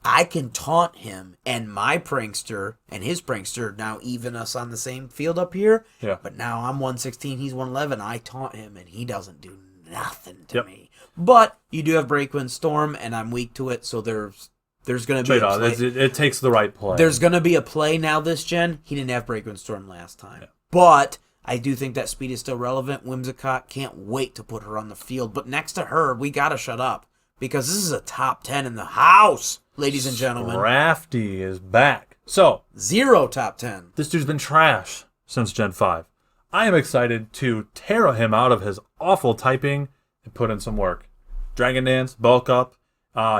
[SPEAKER 2] I can taunt him and my Prankster and his Prankster now even us on the same field up here.
[SPEAKER 1] Yeah.
[SPEAKER 2] But now I'm 116, he's 111. I taunt him and he doesn't do nothing to me. But you do have Breakwind Storm and I'm weak to it, so there's going to be a play.
[SPEAKER 1] It takes the right play.
[SPEAKER 2] There's going to be a play now this gen. He didn't have Breakwind Storm last time. Yeah. But I do think that speed is still relevant. Whimsicott, can't wait to put her on the field. But next to her, we got to shut up because this is a top 10 in the house, ladies and gentlemen.
[SPEAKER 1] Crafty is back. So,
[SPEAKER 2] Zero top 10.
[SPEAKER 1] This dude's been trash since Gen 5. I am excited to Terra him out of his awful typing and put in some work. Dragon Dance, bulk up.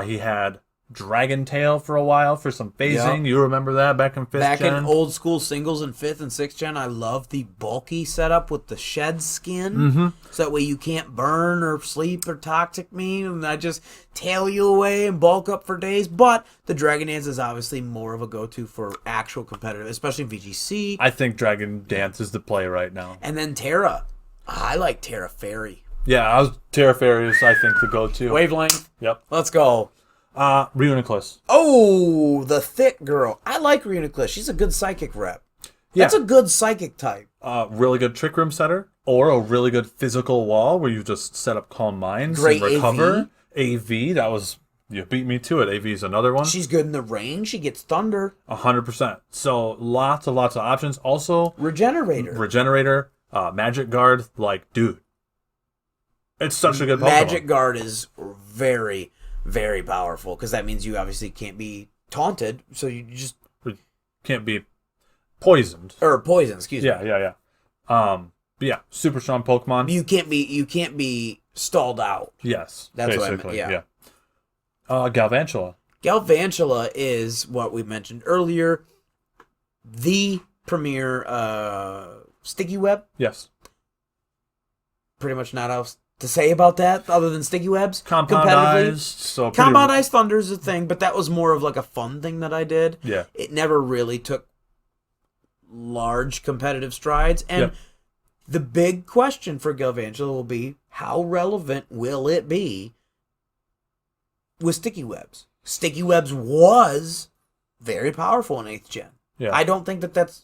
[SPEAKER 1] He had Dragon Tail for a while for some phasing. Yep. You remember that back in 5th gen?
[SPEAKER 2] Back in old school singles in 5th and 6th gen, I love the bulky setup with the shed skin.
[SPEAKER 1] Mm-hmm.
[SPEAKER 2] So that way you can't burn or sleep or toxic me, and I just tail you away and bulk up for days. But the Dragon Dance is obviously more of a go-to for actual competitive, especially in VGC.
[SPEAKER 1] I think Dragon Dance is the play right now.
[SPEAKER 2] And then Terra. I like Terra Fairy.
[SPEAKER 1] Yeah, Terra Fairy is, I think, the go-to.
[SPEAKER 2] Wavelength.
[SPEAKER 1] Yep.
[SPEAKER 2] Let's go.
[SPEAKER 1] Reuniclus.
[SPEAKER 2] Oh, the thick girl. I like Reuniclus. She's a good psychic rep.
[SPEAKER 1] Yeah.
[SPEAKER 2] That's a good psychic type.
[SPEAKER 1] Really good Trick Room setter, or a really good physical wall where you just set up Calm Minds
[SPEAKER 2] Great
[SPEAKER 1] and recover. AV, that was, you beat me to it. AV is another one.
[SPEAKER 2] She's good in the range. She gets Thunder.
[SPEAKER 1] 100%. So lots of options. Also, Regenerator, Magic Guard, like, dude. It's such a good Pokemon.
[SPEAKER 2] Magic Guard is very, very powerful because that means you obviously can't be taunted, so you just
[SPEAKER 1] can't be poisoned
[SPEAKER 2] or poisoned. Excuse me.
[SPEAKER 1] Yeah. But yeah, super strong Pokemon.
[SPEAKER 2] You can't be stalled out.
[SPEAKER 1] Yes,
[SPEAKER 2] that's
[SPEAKER 1] basically.
[SPEAKER 2] What I meant.
[SPEAKER 1] Yeah. Galvantula.
[SPEAKER 2] Galvantula is what we mentioned earlier. The premier sticky web.
[SPEAKER 1] Yes.
[SPEAKER 2] Pretty much not else to say about that other than sticky webs.
[SPEAKER 1] Compoundized.
[SPEAKER 2] Compoundized Thunder is a thing, but that was more of like a fun thing that I did.
[SPEAKER 1] Yeah.
[SPEAKER 2] It never really took large competitive strides. And the big question for Galvantula will be, how relevant will it be with sticky webs? Sticky webs was very powerful in 8th gen.
[SPEAKER 1] Yeah.
[SPEAKER 2] I don't think that that's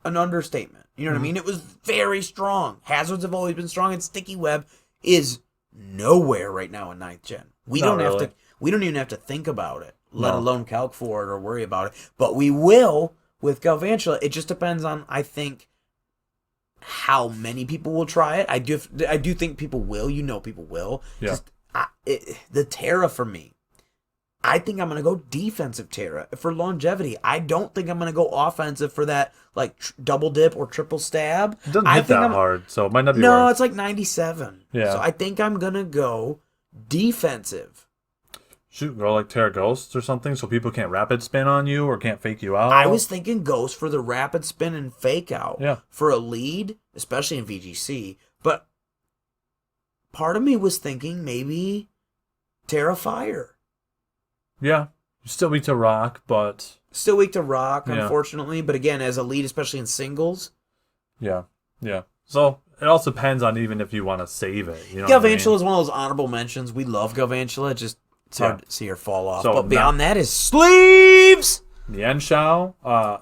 [SPEAKER 2] an understatement. You know what I mean? It was very strong. Hazards have always been strong, and sticky web is nowhere right now in 9th gen. We don't even have to think about it, let alone calc for it or worry about it. But we will with Galvantula. It just depends on, I think, how many people will try it. I do think people will. People will.
[SPEAKER 1] Yeah.
[SPEAKER 2] The Terra for me, I think I'm going to go defensive Terra for longevity. I don't think I'm going to go offensive for that like double dip or triple stab.
[SPEAKER 1] It doesn't hit that hard, so it might not be
[SPEAKER 2] it's like 97.
[SPEAKER 1] Yeah.
[SPEAKER 2] So I think I'm going to go defensive.
[SPEAKER 1] Shoot, go like Terra Ghosts or something so people can't rapid spin on you or can't fake you out.
[SPEAKER 2] I was thinking Ghost for the rapid spin and fake out.
[SPEAKER 1] Yeah.
[SPEAKER 2] For a lead, especially in VGC. But part of me was thinking maybe Terra Fire.
[SPEAKER 1] Yeah. You're still weak to rock, but...
[SPEAKER 2] Still weak to rock, unfortunately. But again, as a lead, especially in singles.
[SPEAKER 1] Yeah. Yeah. So it also depends on even if you want to save it. You know
[SPEAKER 2] Galvantula is one of those honorable mentions. We love Galvantula. It's hard to see her fall off. So but beyond that is sleeves!
[SPEAKER 1] Nianshao,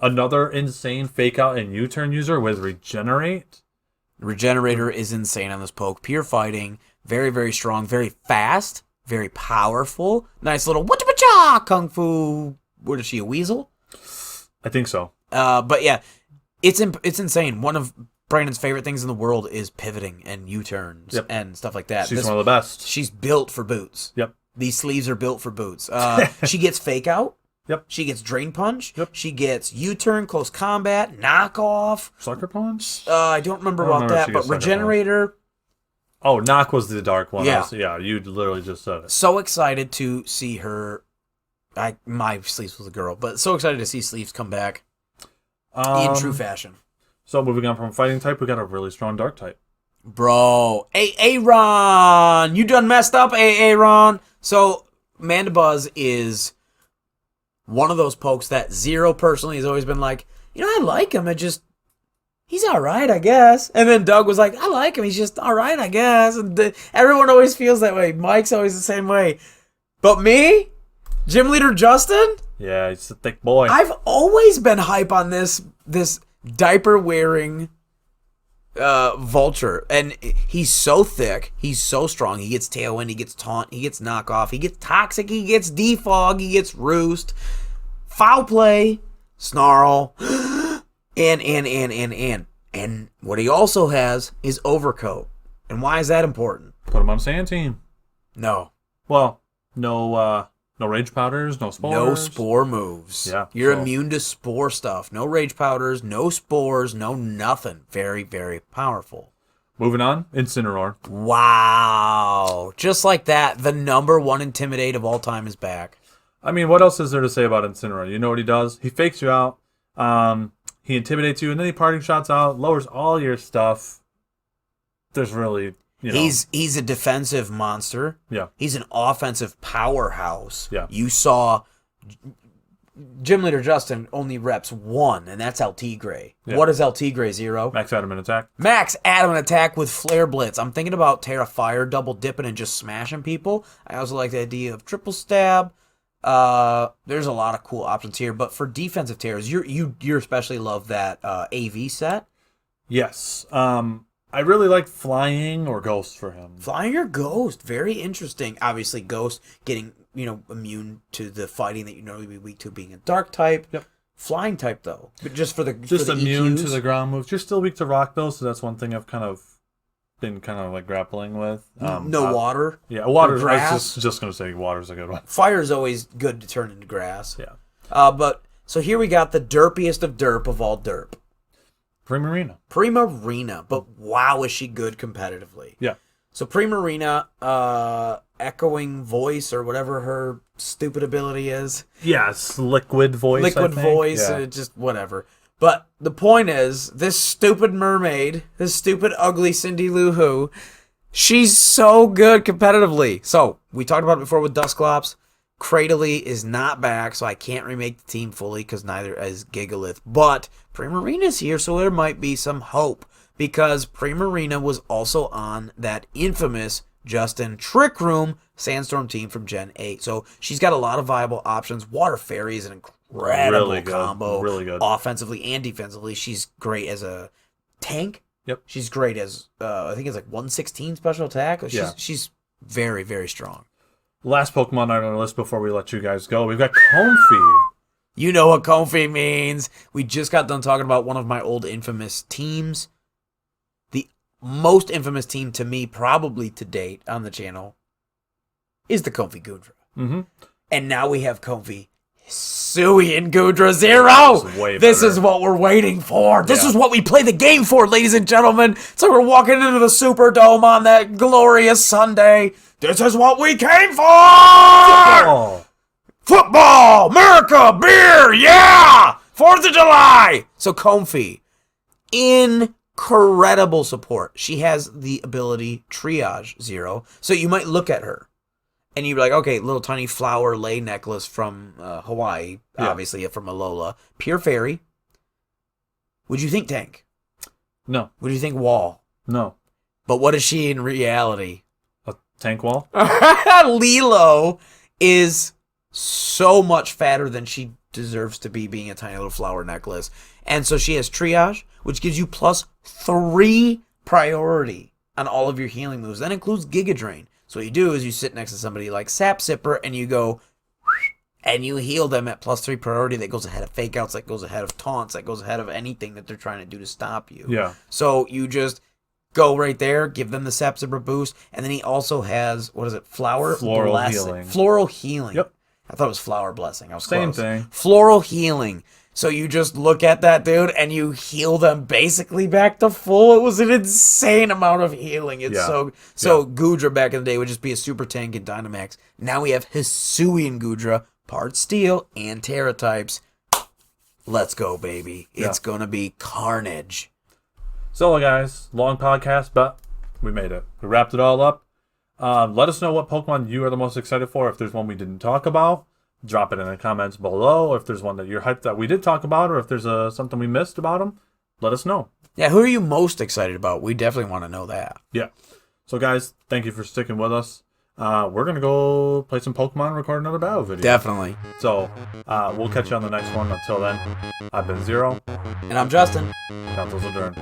[SPEAKER 1] another insane fake out and U-turn user with Regenerate.
[SPEAKER 2] Regenerator is insane on this poke. Pure fighting, very, very strong, very fast, very powerful. Nice little whatcha kung fu. What is she, a weasel?
[SPEAKER 1] I think so.
[SPEAKER 2] But yeah, it's insane. One of Brandon's favorite things in the world is pivoting and U-turns and stuff like that.
[SPEAKER 1] She's one of the best.
[SPEAKER 2] She's built for boots.
[SPEAKER 1] Yep.
[SPEAKER 2] These sleeves are built for boots. She gets fake out.
[SPEAKER 1] Yep.
[SPEAKER 2] She gets drain punch.
[SPEAKER 1] Yep.
[SPEAKER 2] She gets U-turn, close combat, knockoff.
[SPEAKER 1] Sucker punch?
[SPEAKER 2] I don't remember about that, but Regenerator.
[SPEAKER 1] Oh, knock was the dark one.
[SPEAKER 2] Yeah.
[SPEAKER 1] Yeah, you literally just said it.
[SPEAKER 2] So excited to see her. My sleeves was a girl, but so excited to see sleeves come back in true fashion.
[SPEAKER 1] So moving on from fighting type, we got a really strong dark type.
[SPEAKER 2] Bro, Aaron, you done messed up, Aaron. So Mandibuzz is one of those pokes that Zero personally has always been like, I like him. He's all right, I guess. And then Doug was like, I like him. He's just all right, I guess. And everyone always feels that way. Mike's always the same way. But me, Gym Leader Justin?
[SPEAKER 1] Yeah, he's a thick boy.
[SPEAKER 2] I've always been hype on this diaper-wearing Vulture, and he's so thick, he's so strong. He gets Tailwind, he gets Taunt, he gets Knockoff, he gets Toxic, he gets Defog, he gets Roost, Foul Play, Snarl, and what he also has is Overcoat. And why is that important?
[SPEAKER 1] Put him on Sand Team.
[SPEAKER 2] No.
[SPEAKER 1] Well, no Rage Powders, no Spores.
[SPEAKER 2] No Spore moves.
[SPEAKER 1] Yeah.
[SPEAKER 2] You're immune to Spore stuff. No Rage Powders, no Spores, no nothing. Very, very powerful.
[SPEAKER 1] Moving on, Incineroar.
[SPEAKER 2] Wow. Just like that, the #1 Intimidate of all time is back.
[SPEAKER 1] I mean, what else is there to say about Incineroar? You know what he does? He fakes you out, he intimidates you, and then he parting shots out, lowers all your stuff. There's really...
[SPEAKER 2] He's a defensive monster.
[SPEAKER 1] Yeah.
[SPEAKER 2] He's an offensive powerhouse.
[SPEAKER 1] Yeah.
[SPEAKER 2] You saw Gym Leader Justin only reps 1, and that's LT Gray.
[SPEAKER 1] Yeah.
[SPEAKER 2] What is LT Gray, Zero?
[SPEAKER 1] Max Adamant Attack.
[SPEAKER 2] Max Adamant Attack with Flare Blitz. I'm thinking about Terra Fire double dipping and just smashing people. I also like the idea of Triple Stab. There's a lot of cool options here, but for defensive Terras, you especially love that AV set.
[SPEAKER 1] Yes. I really like Flying or Ghost for him.
[SPEAKER 2] Flying or Ghost, very interesting. Obviously, Ghost getting immune to the fighting that you normally be weak to, being a dark type.
[SPEAKER 1] Yep.
[SPEAKER 2] Flying type though, but just
[SPEAKER 1] immune
[SPEAKER 2] EQs.
[SPEAKER 1] to the ground moves. You're still weak to rock though, so that's one thing I've been like grappling with.
[SPEAKER 2] No water.
[SPEAKER 1] Yeah, water.
[SPEAKER 2] Grass.
[SPEAKER 1] I was just gonna say water's a good one.
[SPEAKER 2] Fire's always good to turn into grass.
[SPEAKER 1] Yeah.
[SPEAKER 2] But so here we got the derpiest of derp of all derp. Primarina, but wow, is she good competitively?
[SPEAKER 1] Yeah.
[SPEAKER 2] So Primarina, echoing voice or whatever her stupid ability is.
[SPEAKER 1] Yes, liquid voice.
[SPEAKER 2] Liquid voice, just whatever. But the point is, this stupid mermaid, this stupid ugly Cindy Lou Who, she's so good competitively. So we talked about it before with Dusclops. Cradily is not back, so I can't remake the team fully because neither is Gigalith. But Primarina's here, so there might be some hope because Primarina was also on that infamous Justin Trick Room Sandstorm team from Gen 8. So she's got a lot of viable options. Water Fairy is an incredible combo.
[SPEAKER 1] Really good.
[SPEAKER 2] Offensively and defensively. She's great as a tank.
[SPEAKER 1] Yep.
[SPEAKER 2] She's great as, I think it's like 116 special attack. She's very, very strong.
[SPEAKER 1] Last Pokemon on our list before we let you guys go, we've got Comfey.
[SPEAKER 2] You know what Comfey means. We just got done talking about one of my old infamous teams. The most infamous team to me, probably to date on the channel, is the Comfey Kingdra.
[SPEAKER 1] Mm-hmm.
[SPEAKER 2] And now we have Comfey Hisuian Gudra Zero. This
[SPEAKER 1] better.
[SPEAKER 2] is what we're waiting for. This is what we play the game for, ladies and gentlemen. So we're walking into the Superdome on that glorious Sunday. This is what we came for. Football, America, beer, yeah! 4th of July! So Comfy, incredible support. She has the ability Triage Zero. So you might look at her, and you'd be like, okay, little tiny flower lei necklace from Hawaii, obviously from Alola. Pure Fairy. Would you think tank?
[SPEAKER 1] No.
[SPEAKER 2] Would you think wall?
[SPEAKER 1] No.
[SPEAKER 2] But what is she in reality?
[SPEAKER 1] A tank wall?
[SPEAKER 2] Lilo is so much fatter than she deserves to be, being a tiny little flower necklace. And so she has Triage, which gives you +3 priority on all of your healing moves. That includes Giga Drain. So what you do is you sit next to somebody like Sap Sipper and you go and you heal them at +3 priority. That goes ahead of Fake Outs, that goes ahead of Taunts, that goes ahead of anything that they're trying to do to stop you.
[SPEAKER 1] Yeah.
[SPEAKER 2] So you just go right there, give them the Sap Sipper boost, and then he also has, what is it, Floral
[SPEAKER 1] Healing.
[SPEAKER 2] Floral Healing.
[SPEAKER 1] Yep.
[SPEAKER 2] I thought it was Flower Blessing. I was
[SPEAKER 1] Same
[SPEAKER 2] close.
[SPEAKER 1] thing.
[SPEAKER 2] Floral Healing. So you just look at that dude and you heal them basically back to full. It was an insane amount of healing. It's so Gudra back in the day would just be a super tank in Dynamax. Now we have Hisuian Gudra, part Steel and Terra types. Let's go, baby. It's gonna be carnage.
[SPEAKER 1] So guys, long podcast, but we made it. We wrapped it all up. Let us know what Pokemon you are the most excited for. If there's one we didn't talk about, drop it in the comments below. If there's one that you're hyped that we did talk about, or if there's something we missed about them, let us know.
[SPEAKER 2] Yeah, who are you most excited about? We definitely want to know that.
[SPEAKER 1] Yeah. So guys, thank you for sticking with us. We're going to go play some Pokemon and record another battle video.
[SPEAKER 2] Definitely.
[SPEAKER 1] So we'll catch you on the next one. Until then, I've been Zero.
[SPEAKER 2] And I'm Justin.
[SPEAKER 1] Council's adjourned.